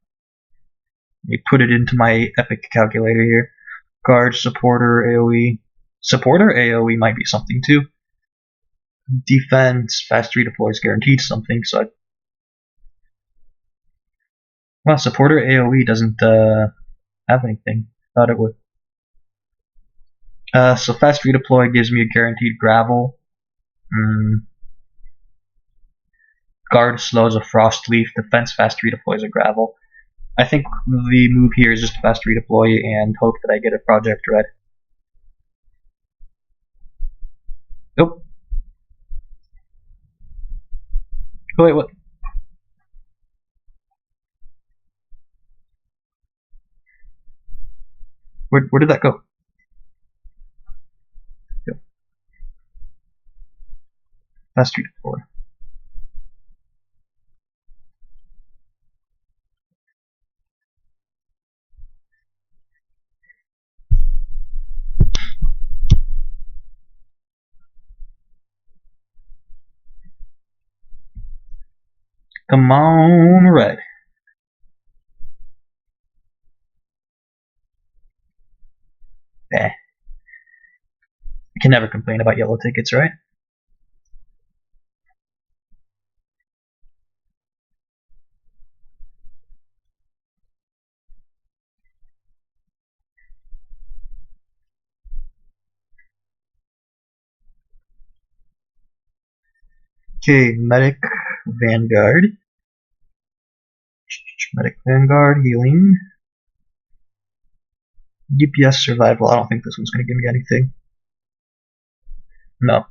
Let me put it into my epic calculator here. Guard, supporter, AoE. Supporter AoE might be something too. Defense, fast redeploys guaranteed something, so well, supporter AoE doesn't have anything. Thought it would. So fast redeploy gives me a guaranteed gravel. Guard slows a frost leaf. Defense fast redeploys a gravel. I think the move here is just fast redeploy and hope that I get a project red. Nope. Oh wait, what? Where did that go? Fast redeploy. Come on, red. I can never complain about yellow tickets, right? Okay, medic, vanguard. Medic, vanguard, healing. DPS survival. I don't think this one's going to give me anything. No.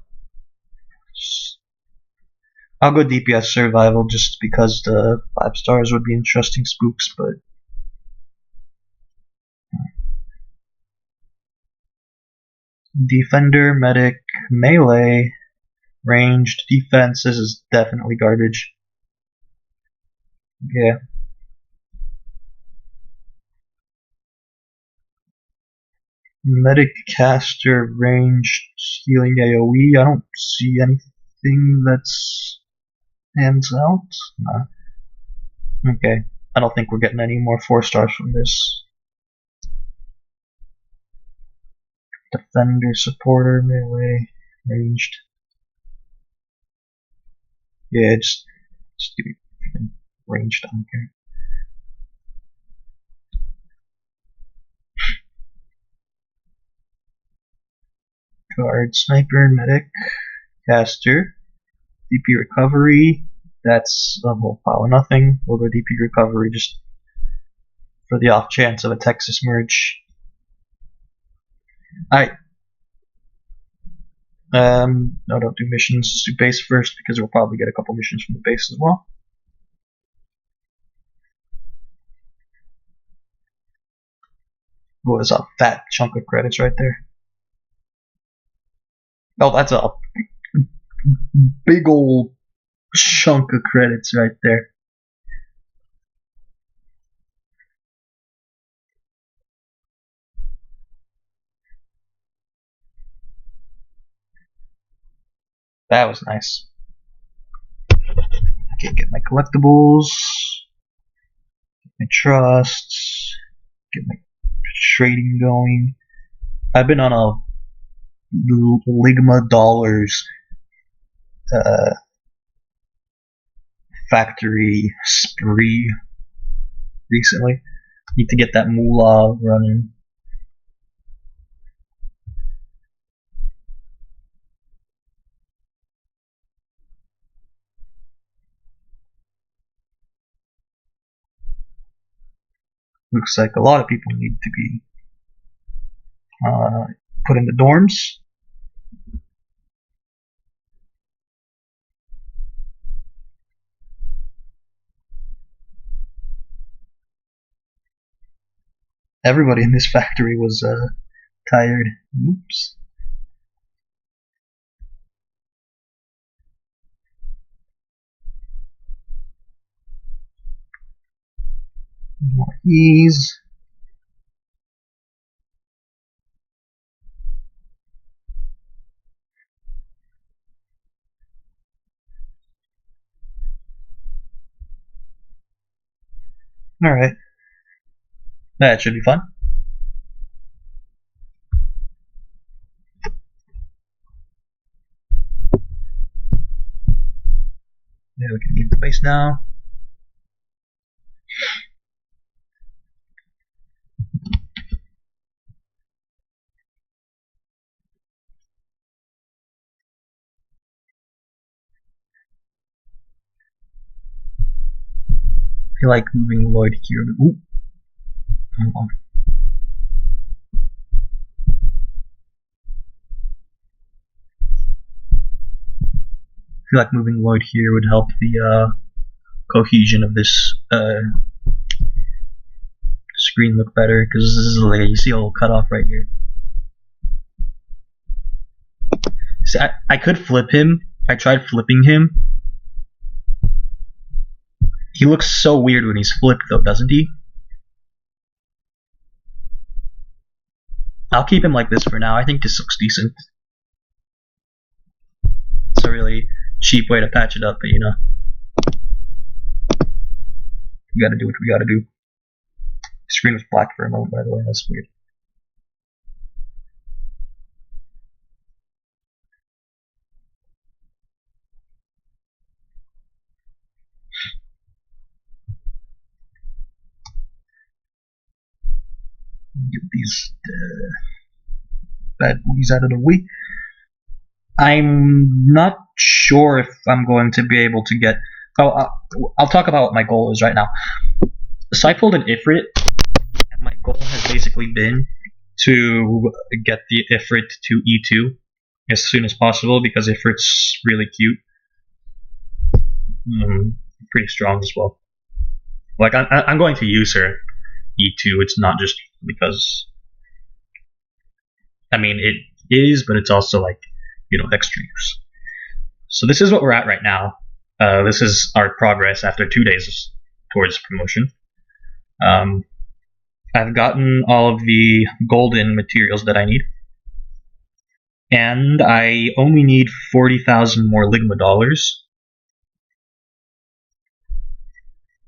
I'll go DPS survival just because the 5 stars would be interesting spooks, but defender, medic, melee, ranged, defense. This is definitely garbage. Yeah. Medic, caster, ranged, healing AoE. I don't see anything that's hands out. Nah. Okay. I don't think we're getting any more 4 stars from this. Defender, supporter, melee, ranged. Yeah, just give me ranged. I don't care. Guard, sniper, medic, caster, DP recovery. That's a whole pile of nothing. We'll go DP recovery just for the off chance of a Texas merge. Alright. No, don't do missions. Do base first because we'll probably get a couple missions from the base as well. Oh, there's a fat chunk of credits right there. Oh, that's a big old chunk of credits right there. That was nice. Okay, get my collectibles, get my trusts, get my trading going. I've been on a Ligma Dollars factory spree recently. Need to get that moolah running. Looks like a lot of people need to be put in the dorms. Everybody in this factory was tired. Oops. More ease. Alright. That should be fun. Yeah, we can leave the base now. I feel like moving Lloyd here. Ooh. Hold on. I feel like moving Lloyd here would help the cohesion of this screen look better, because this is like, you see a little cutoff right here. See, I could flip him. I tried flipping him. He looks so weird when he's flipped though, doesn't he? I'll keep him like this for now. I think this looks decent. It's a really cheap way to patch it up, but you know. We gotta do what we gotta do. The screen was black for a moment, by the way. That's weird. Get these bad boys out of the way. I'm not sure if I'm going to be able to get. Oh, I'll talk about what my goal is right now. So I pulled an Ifrit, and my goal has basically been to get the Ifrit to E2 as soon as possible because Ifrit's really cute. Pretty strong as well. Like, I'm going to use her E2. It's not just because. I mean, it is, but it's also like, extra use. So this is what we're at right now. This is our progress after 2 days towards promotion. I've gotten all of the golden materials that I need. And I only need 40,000 more Ligma dollars.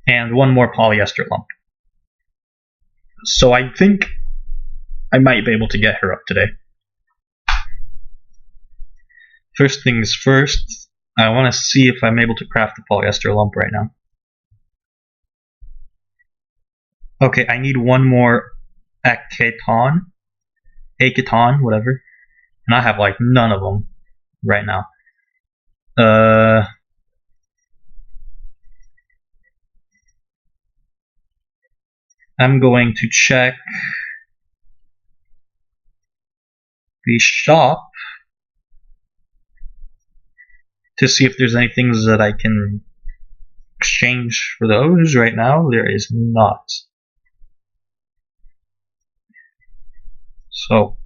And one more polyester lump. So I think I might be able to get her up today. First things first, I want to see if I'm able to craft the polyester lump right now. Okay, I need one more Aketon, whatever. And I have like none of them right now. I'm going to check the shop to see if there's any things that I can exchange for those. Right now, there is not. So,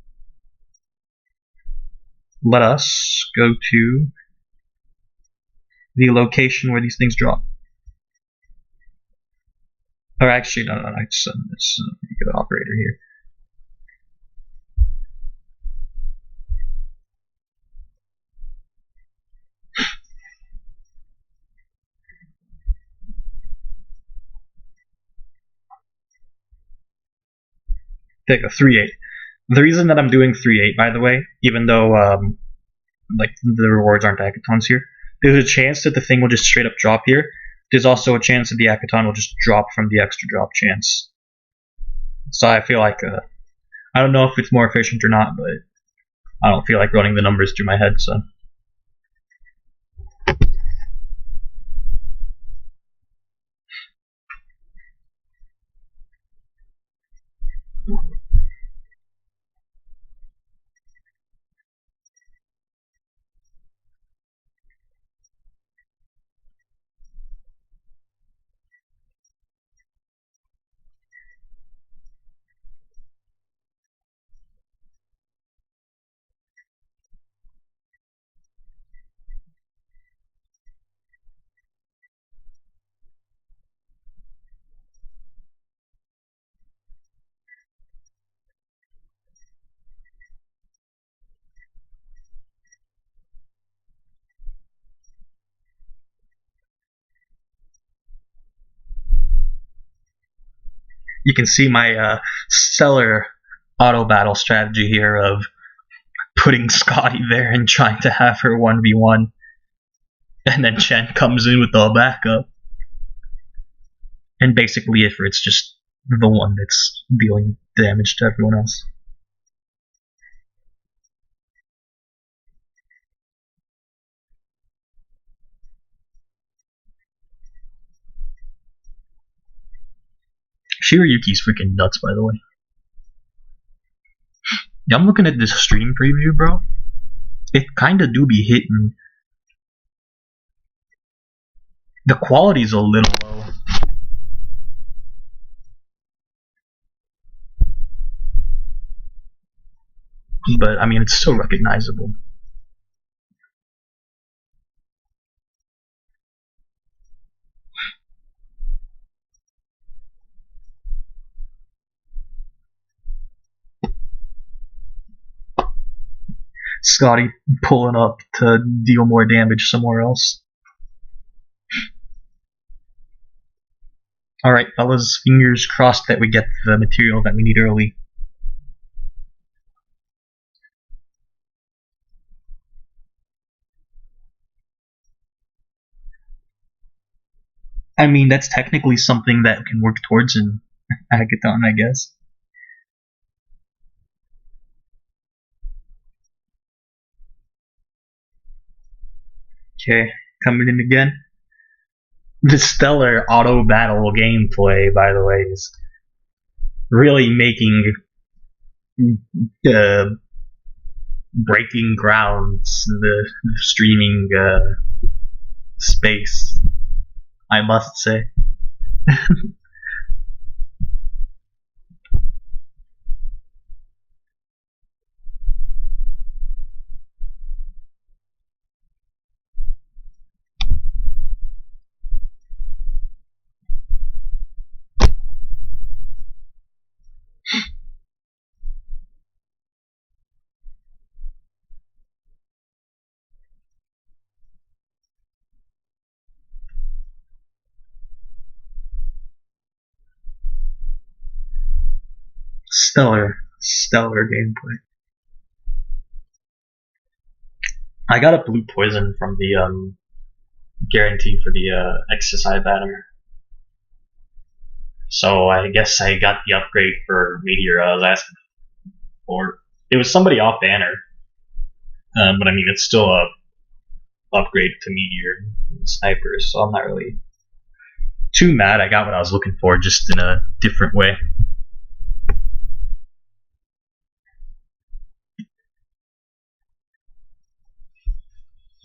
let us go to the location where these things drop. Or actually, no, I just send this good operator here. Take a 3-8. The reason that I'm doing 3-8, by the way, even though like the rewards aren't Akatons here, there's a chance that the thing will just straight up drop here. There's also a chance that the Akaton will just drop from the extra drop chance. So I feel like I don't know if it's more efficient or not, but I don't feel like running the numbers through my head. So. You can see my stellar auto battle strategy here of putting Scotty there and trying to have her 1v1. And then Chen comes in with the backup. And basically, it's just the one that's dealing damage to everyone else. Shiryuki's freaking nuts, by the way. Yeah, I'm looking at this stream preview, bro. It kinda do be hitting. The quality's a little low. But, I mean, it's so recognizable. Scotty pulling up to deal more damage somewhere else. Alright, fellas, fingers crossed that we get the material that we need early. I mean, that's technically something that can work towards an Agathon, I guess. Okay, coming in again. The stellar auto battle gameplay, by the way, is really making uh, breaking grounds, the streaming space, I must say. Stellar gameplay. I got a blue poison from the guarantee for the XSI banner. So I guess I got the upgrade for Meteor I was asking for. It was somebody off banner, but I mean it's still a upgrade to Meteor Sniper, so I'm not really too mad. I got what I was looking for, just in a different way.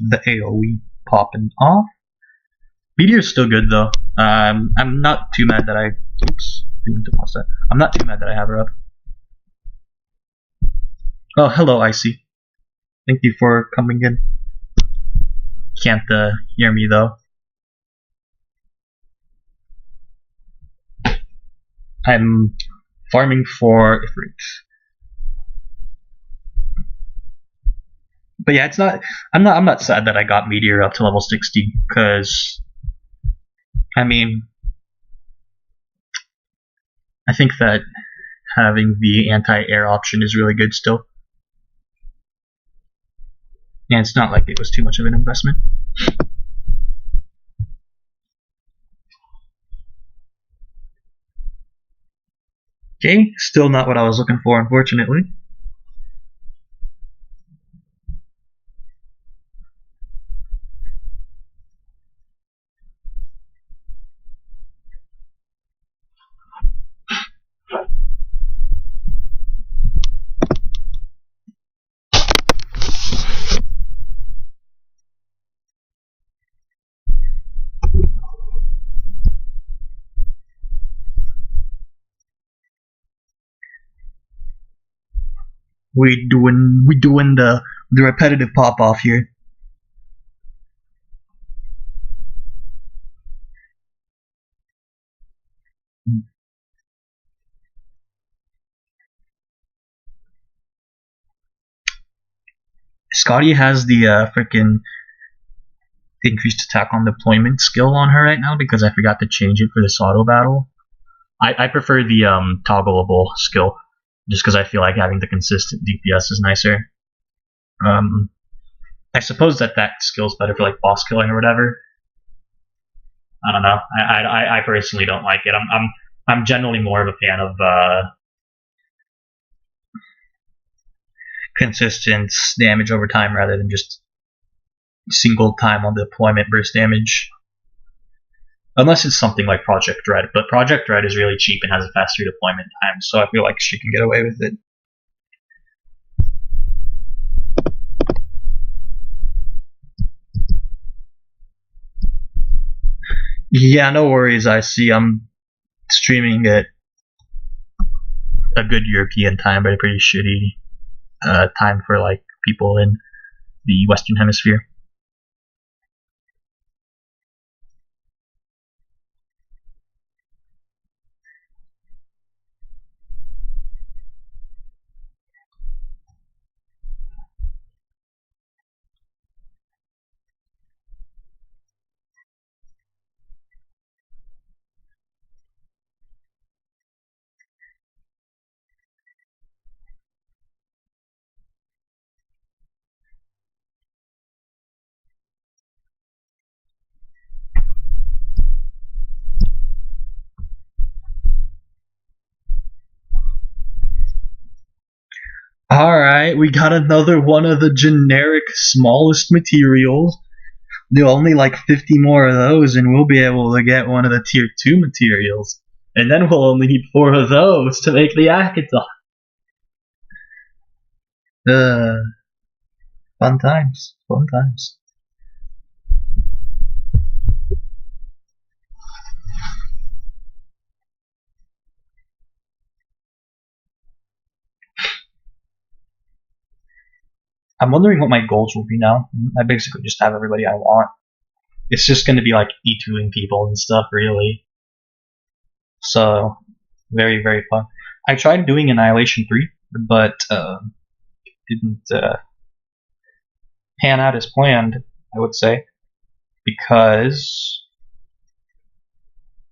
The AoE popping off. Meteor's still good though. I'm not too mad that I. Oops, didn't pause that. I'm not too mad that I have her up. Oh, hello, Icy. Thank you for coming in. Can't hear me though. I'm farming for Ifrit. But yeah, it's not. I'm not sad that I got Meteor up to level 60 because, I mean, I think that having the anti-air option is really good still. And it's not like it was too much of an investment. Okay, still not what I was looking for, unfortunately. We doing the repetitive pop off here. Scotty has the freaking increased attack on deployment skill on her right now because I forgot to change it for this auto battle. I prefer the toggleable skill just because I feel like having the consistent DPS is nicer. I suppose that skill's better for like boss killing or whatever. I don't know. I personally don't like it. I'm generally more of a fan of consistent damage over time rather than just single time on deployment burst damage. Unless it's something like Project Dread, but Project Dread is really cheap and has a faster deployment time, so I feel like she can get away with it. Yeah, no worries. I see. I'm streaming at a good European time, but a pretty shitty time for like people in the Western Hemisphere. Alright, we got another one of the generic smallest materials. There are only like 50 more of those, and we'll be able to get one of the tier 2 materials. And then we'll only need 4 of those to make the Akaton. Uh, fun times. Fun times. I'm wondering what my goals will be now. I basically just have everybody I want. It's just going to be like E2ing people and stuff, really. So, very, very fun. I tried doing Annihilation 3, but didn't pan out as planned, I would say, because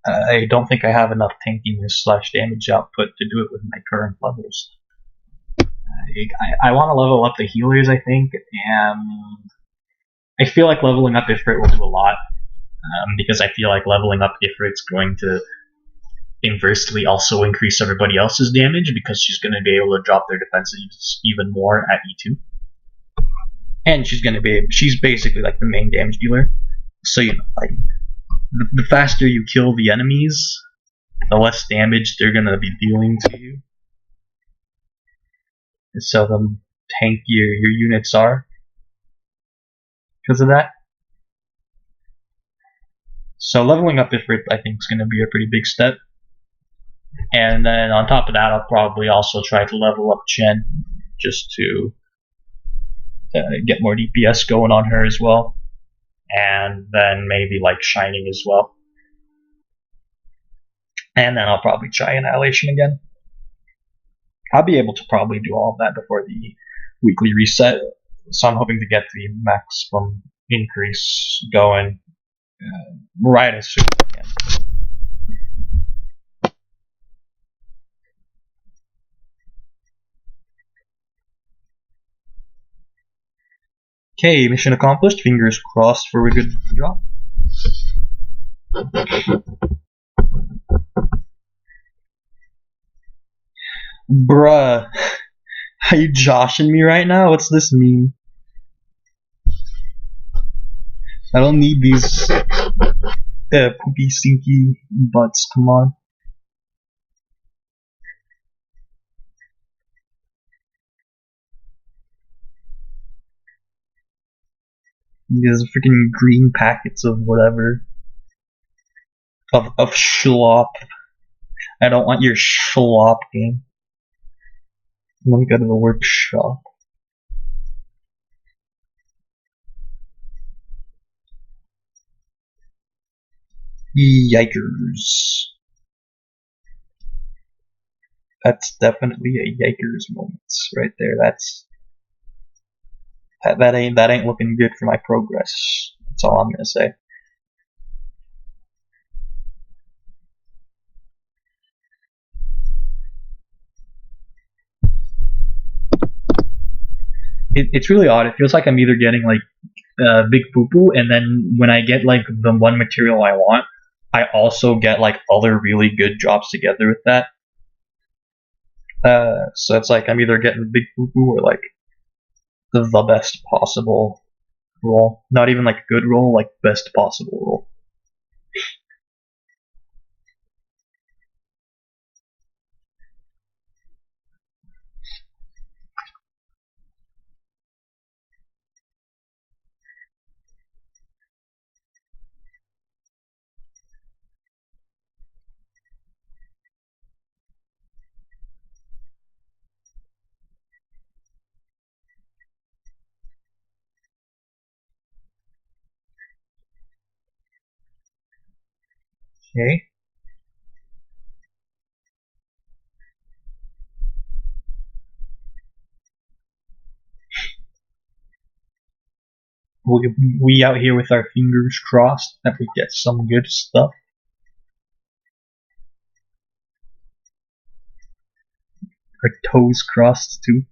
I don't think I have enough tankiness / damage output to do it with my current levels. I want to level up the healers, I think, and I feel like leveling up Ifrit will do a lot, because I feel like leveling up Ifrit's going to inversely also increase everybody else's damage, because she's going to be able to drop their defenses even more at E2. And she's basically like the main damage dealer. So, like, the faster you kill the enemies, the less damage they're going to be dealing to you. So the tankier your units are because of that. So leveling up Ifrit, I think, is going to be a pretty big step. And then on top of that, I'll probably also try to level up Chen, just to get more DPS going on her as well. And then maybe like Shining as well. And then I'll probably try Annihilation again. I'll be able to probably do all of that before the weekly reset. So I'm hoping to get the maximum increase going right as soon as I can. Okay, mission accomplished. Fingers crossed for a good drop. Bruh, are you joshing me right now? What's this mean? I don't need these poopy, stinky butts. Come on. These freaking green packets of whatever. Of schlop. I don't want your schlop game. Let me go to the workshop. Yikers. That's definitely a yikers moment right there. That ain't looking good for my progress. That's all I'm gonna say. It's really odd. It feels like I'm either getting like big poo poo, and then when I get like the one material I want, I also get like other really good drops together with that. So it's like I'm either getting big poo poo or like the best possible roll. Not even like good roll, like best possible roll. Okay. We out here with our fingers crossed that we get some good stuff. Our toes crossed too.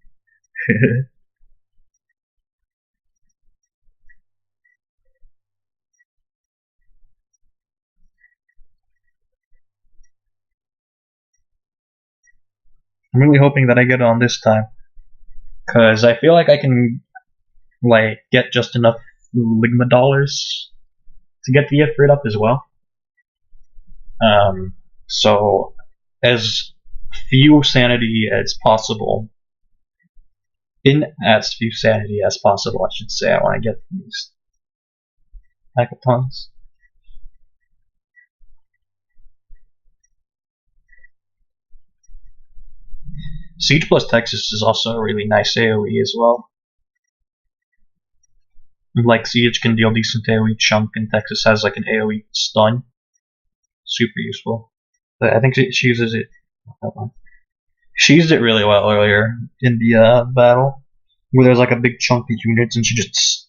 I'm really hoping that I get it on this time, because I feel like I can like get just enough Ligma dollars to get the Ifrit up as well. So as few sanity as possible in as few sanity as possible, I should say. I want to get these hackathons. Siege plus Texas is also a really nice AoE as well. Like, Siege can deal decent AoE chunk, and Texas has like an AoE stun. Super useful. But I think she uses it. She used it really well earlier in the battle, where there's like a big chunk of units, and she just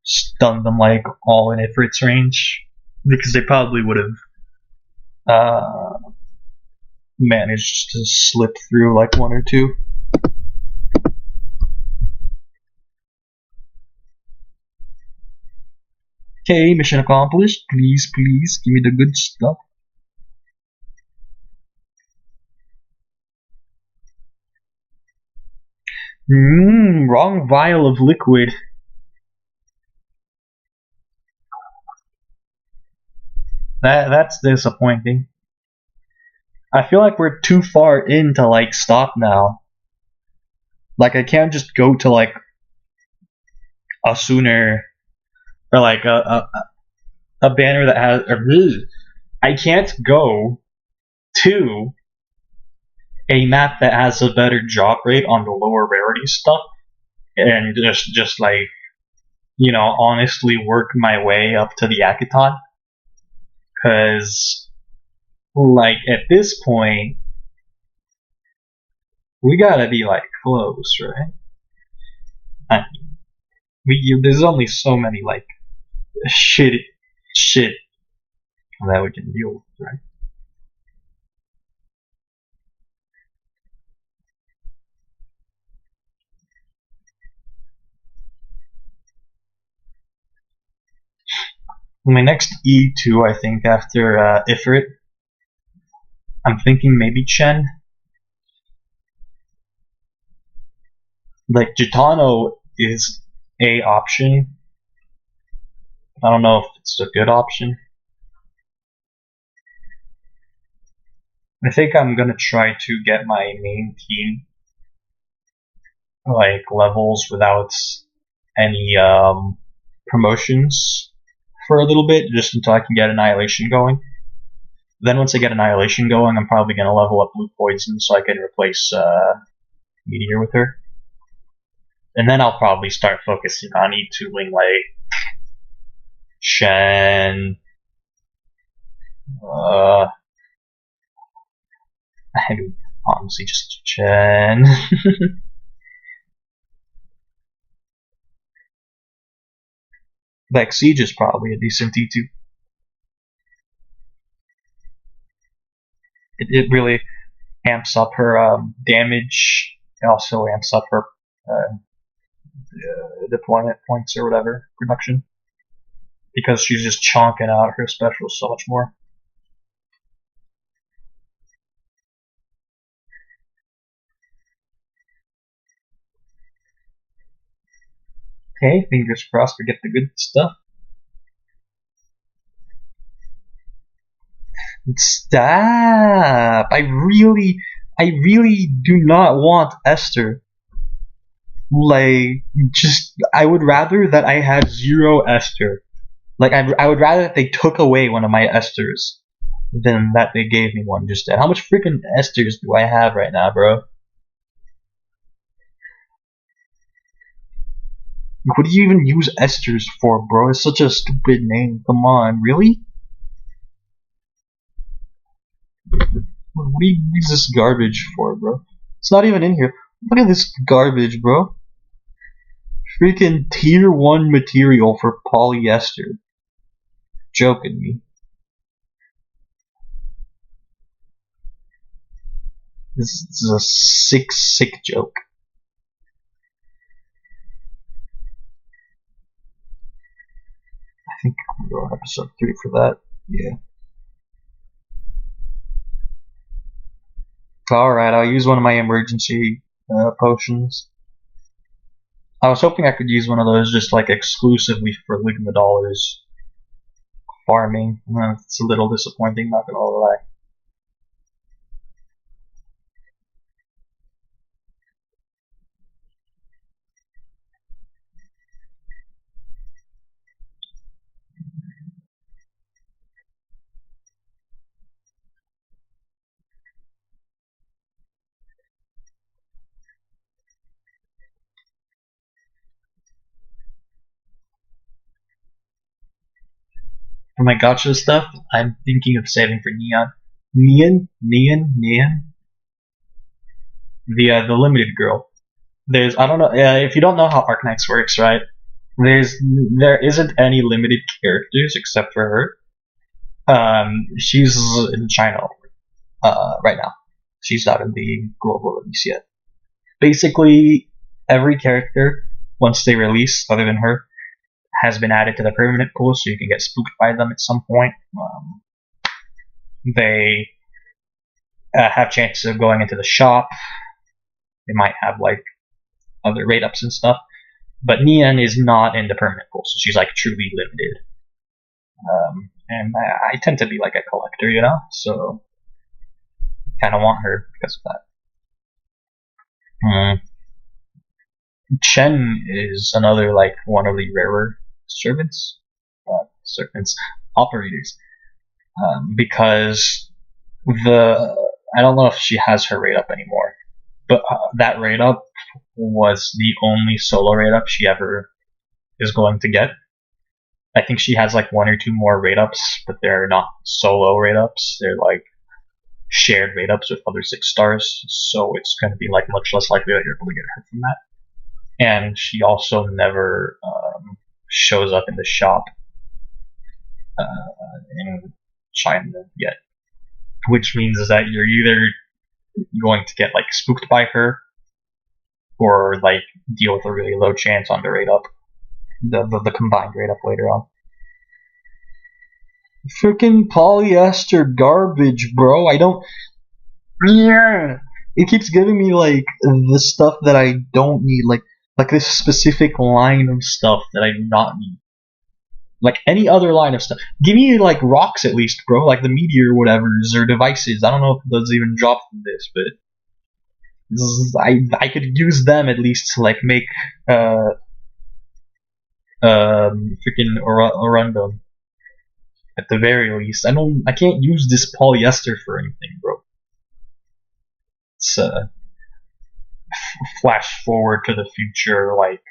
stunned them like all in Ifrit's range, because they probably would have managed to slip through like one or two. Okay, mission accomplished. Please, please, give me the good stuff. Wrong vial of liquid. That's disappointing. I feel like we're too far in to like stop now. Like, I can't just go to like a sooner or like a banner that has. I can't go to a map that has a better drop rate on the lower rarity stuff, and just like, you know, honestly work my way up to the Akaton. Because, like, at this point, we gotta be like close, right? I mean, there's only so many like shit that we can deal with, right? My next E2, I think, after Ifrit, I'm thinking maybe Chen. Like, Gitano is a option. I don't know if it's a good option. I think I'm gonna try to get my main team like levels without any promotions for a little bit, just until I can get Annihilation going. Then once I get Annihilation going, I'm probably gonna level up Blue Poison so I can replace Meteor with her. And then I'll probably start focusing on E2ing like Shen. I mean, honestly, just Chen. Like, Siege is probably a decent E2. It really amps up her damage. It also amps up her deployment points or whatever, production. Because she's just chonking out her specials so much more. Okay, fingers crossed we get the good stuff. Stop! I really do not want Esther. Like, just, I would rather that I had 0 Esther. Like, I would rather that they took away one of my Esthers than that they gave me one just then. How much freaking Esthers do I have right now, bro? What do you even use Esthers for, bro? It's such a stupid name. Come on, really? What do you use this garbage for, bro? It's not even in here. Look at this garbage, bro. Freaking tier 1 material for polyester. Joking me. This is a sick joke. I think I'm gonna go on episode 3 for that. Yeah. Alright, I'll use one of my emergency potions. I was hoping I could use one of those just like exclusively for Ligma dollars farming. It's a little disappointing, not gonna lie. For my gotcha stuff, I'm thinking of saving for Neon. Neon, the limited girl. There's I don't know if you don't know how Arknights works, right? There isn't any limited characters except for her. She's in China right now. She's not in the global release yet. Basically, every character once they release, other than her, has been added to the permanent pool, so you can get spooked by them at some point. They have chances of going into the shop. They might have like other rate ups and stuff. But Nian is not in the permanent pool, so she's like truly limited. And I tend to be like a collector, you know, so kind of want her because of that. Chen is another like one of the rarer operators, because I don't know if she has her rate up anymore, but that rate up was the only solo rate up she ever is going to get. I think she has like one or two more rate ups, but they're not solo rate ups. They're like shared rate ups with other 6-stars, so it's going to be like much less likely that you're able to get her from that. And she also never shows up in the shop in China yet, which means that you're either going to get like spooked by her, or like deal with a really low chance on the rate up, the combined rate up later on. Freaking polyester garbage, bro. I don't. Yeah, it keeps giving me like the stuff that I don't need, like this specific line of stuff that I do not need. Like any other line of stuff. Give me like rocks at least, bro. Like the meteor whatevers or devices. I don't know if those even drop from this, but I could use them at least to like make freaking Orundum. At the very least. I can't use this polyester for anything, bro. It's flash forward to the future, like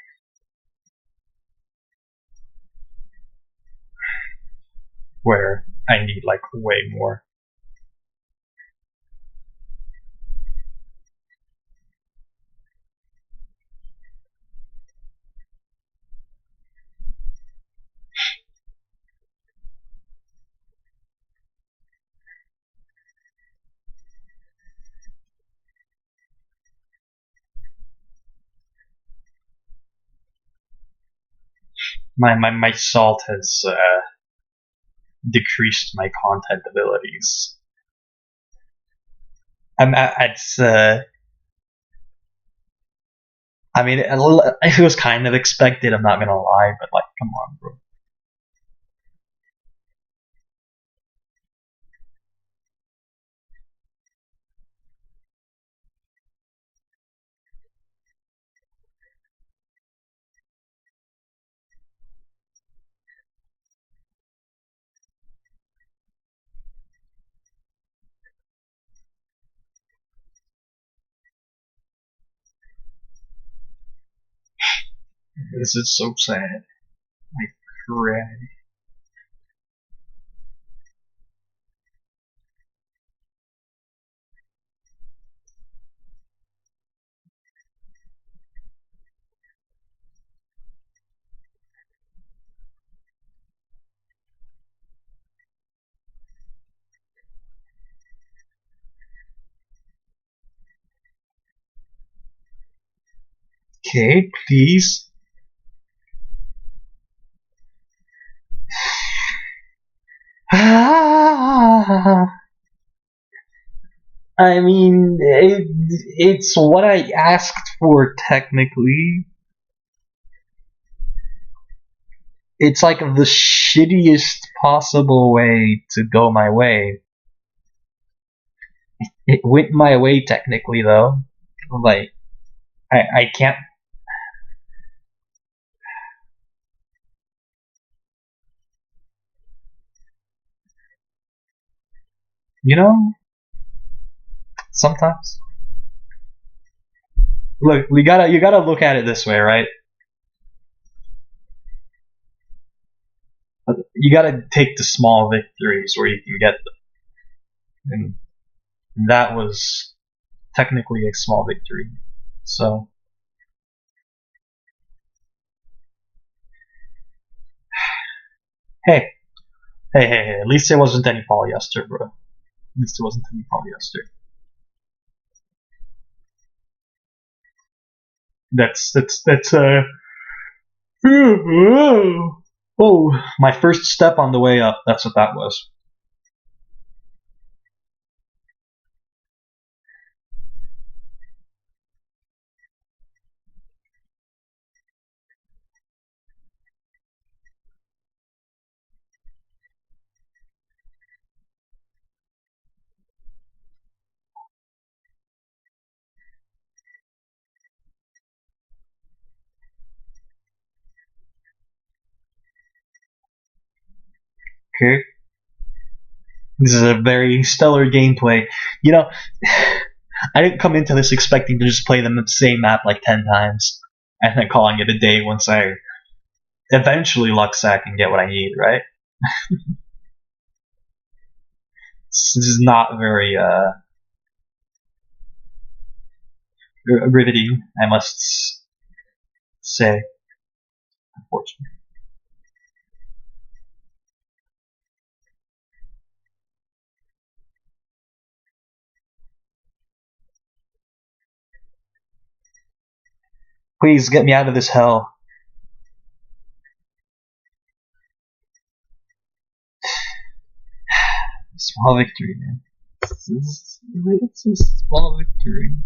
where I need like way more. My salt has decreased my content abilities. I mean, it was kind of expected, I'm not gonna lie, but like, come on, bro. This is so sad. I cry. Okay, please. I mean, it's what I asked for, technically. It's like the shittiest possible way to go my way. It went my way, technically, though. Like, I can't. You know? Sometimes. Look, you gotta look at it this way, right? you gotta take the small victories where you can get them, and that was technically a small victory. So, hey, hey, at least it wasn't any polyester, bro. At least it wasn't any polyester. That's oh, my first step on the way up. That's what that was. Okay. This is a very stellar gameplay. You know, I didn't come into this expecting to just play the same map like 10 times and then calling it a day once I eventually luck sack and get what I need, right? This is not very riveting, I must say, unfortunately. Please get me out of this hell. Small victory, man. It's a small victory.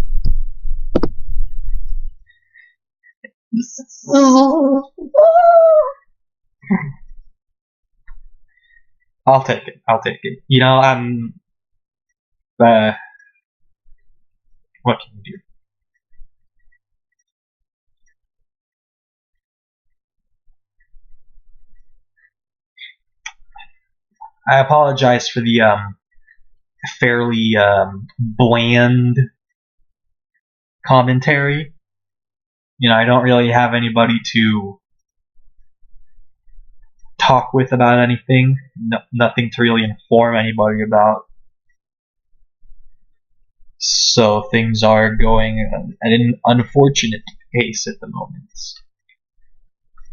I'll take it. I'll take it. You know, I'm. What can you do? I apologize for the fairly bland commentary. You know, I don't really have anybody to talk with about anything. Nothing to really inform anybody about. So things are going at an unfortunate pace at the moment.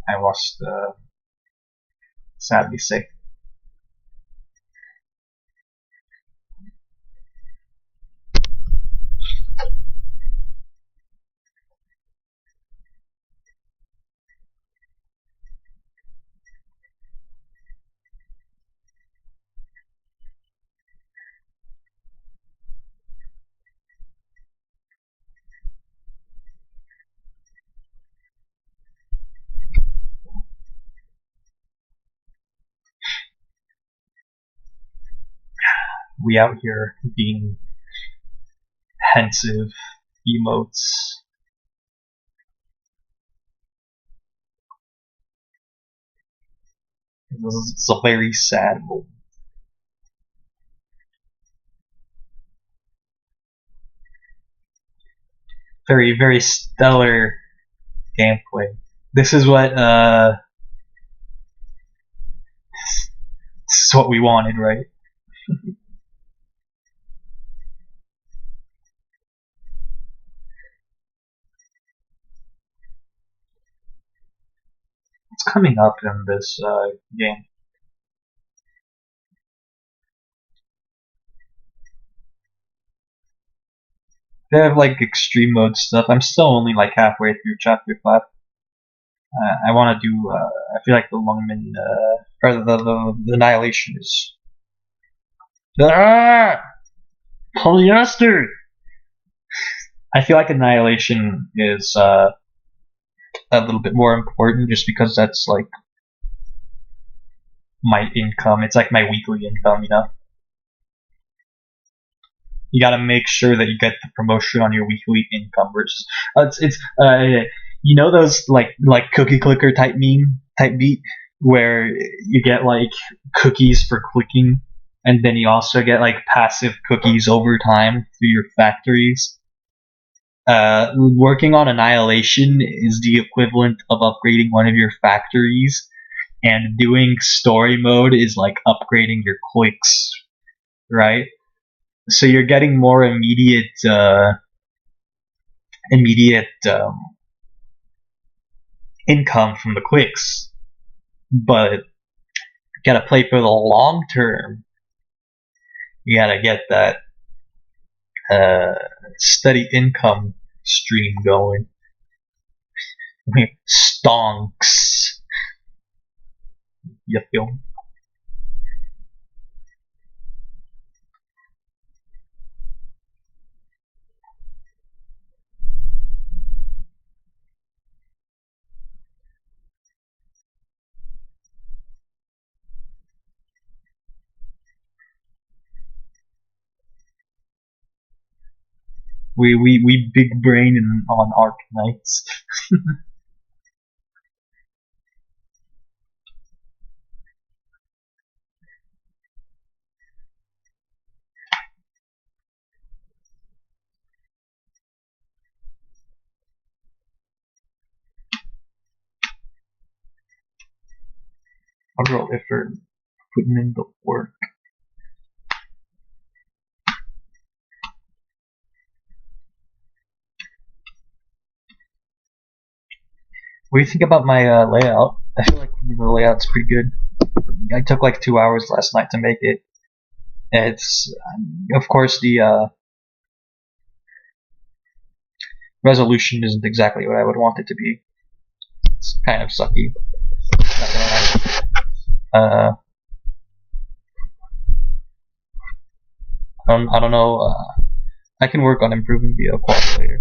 I must sadly say. We out here being pensive emotes. It's a very sad moment. Very, very stellar gameplay. This is what we wanted, right? What's coming up in this game? They have like extreme mode stuff. I'm still only like halfway through chapter 5. I want to do. I feel like the Lungman or the Annihilation is. Polyester. I feel like Annihilation is a little bit more important, just because that's like my income. It's like my weekly income, you know. You gotta make sure that you get the promotion on your weekly income versus you know those like cookie clicker type beat where you get like cookies for clicking, and then you also get like passive cookies over time through your factories. Working on Annihilation is the equivalent of upgrading one of your factories and doing story mode is like upgrading your clicks, right? So you're getting more immediate income from the clicks, but you gotta play for the long term. You gotta get that steady income stream going. Stonks. You feel me? We big brain on Arknights. Wonder if they're putting in the work. What do you think about my layout? I feel like the layout's pretty good. I took like 2 hours last night to make it. It's, of course, the resolution isn't exactly what I would want it to be. It's kind of sucky. Not gonna lie. I don't know. I can work on improving the quality later.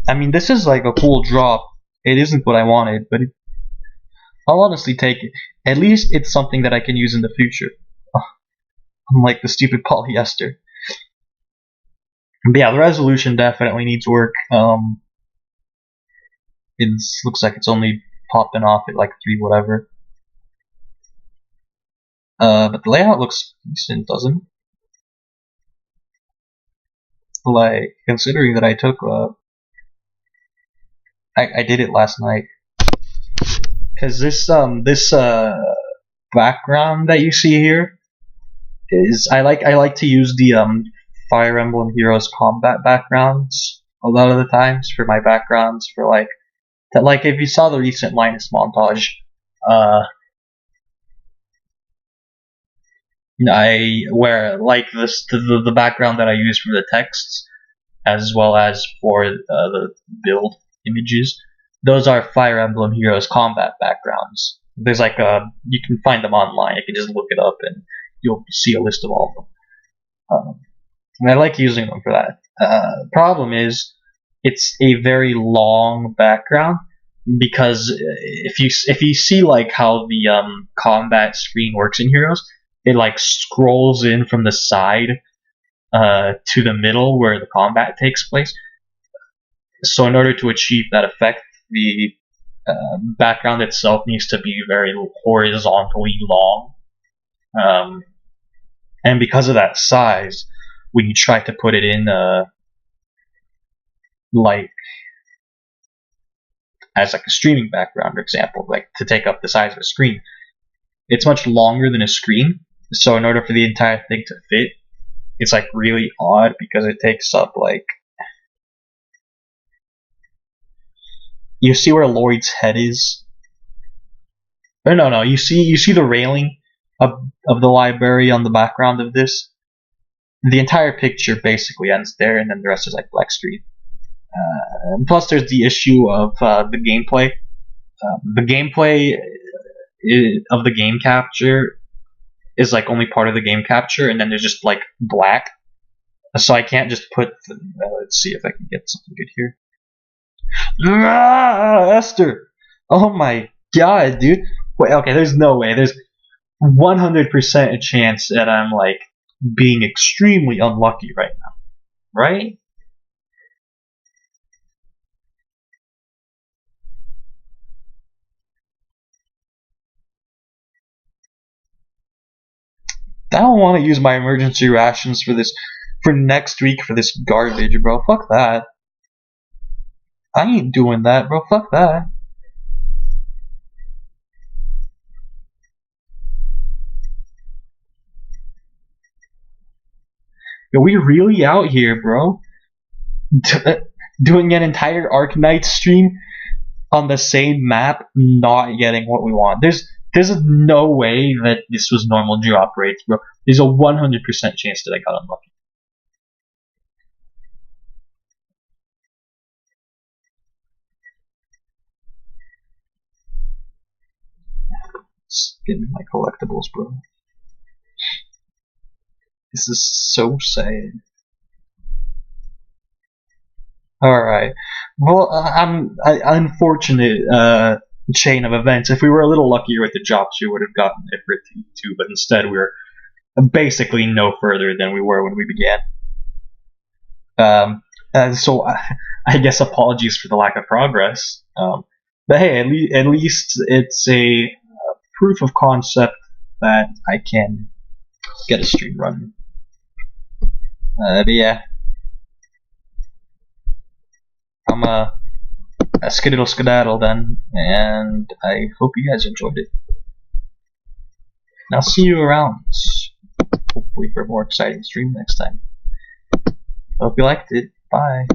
I mean, this is like a cool drop. It isn't what I wanted, but I'll honestly take it. At least it's something that I can use in the future. Unlike the stupid polyester. But yeah, the resolution definitely needs work. It looks like it's only popping off at like 3 whatever. But the layout looks decent, doesn't it? Like, considering that I took, I did it last night. Cause this background that you see here is, I like to use the, Fire Emblem Heroes combat backgrounds a lot of the times for my backgrounds for like if you saw the recent Linus montage, I where like the background that I use for the texts as well as for the build images, those are Fire Emblem Heroes combat backgrounds. There's like you can find them online. You can just look it up and you'll see a list of all of them. And I like using them for that. Problem is, it's a very long background because if you see like how the combat screen works in Heroes, it like scrolls in from the side to the middle where the combat takes place. So in order to achieve that effect, the background itself needs to be very horizontally long. And because of that size, when you try to put it in like as like a streaming background, for example, like to take up the size of a screen, it's much longer than a screen. So in order for the entire thing to fit, it's like really odd because it takes up like, you see where Lloyd's head is? Or no, you see the railing of the library on the background of this? The entire picture basically ends there, and then the rest is like black screen. And plus, there's the issue of the gameplay. The gameplay of the game capture is like only part of the game capture, and then there's just like black. So I can't just put. Let's see if I can get something good here. Esther! Oh my god, dude. Wait, okay, there's no way. There's 100% a chance that I'm like being extremely unlucky right now. Right? I don't want to use my emergency rations for next week for this garbage, bro. Fuck that. I ain't doing that, bro. Fuck that. Are we really out here, bro? Doing an entire Arknights stream on the same map, not getting what we want. There's no way that this was normal drop rates, bro. There's a 100% chance that I got unlucky. Just give me my collectibles, bro. This is so sad. Alright. Well, unfortunate chain of events. If we were a little luckier with the drops, we would have gotten it for T2, but instead we were basically no further than we were when we began. So I guess apologies for the lack of progress. But hey, at least it's a proof of concept that I can get a stream running. But yeah. I'm a skedaddle then, and I hope you guys enjoyed it. And I'll see you around, hopefully for a more exciting stream next time. Hope you liked it. Bye.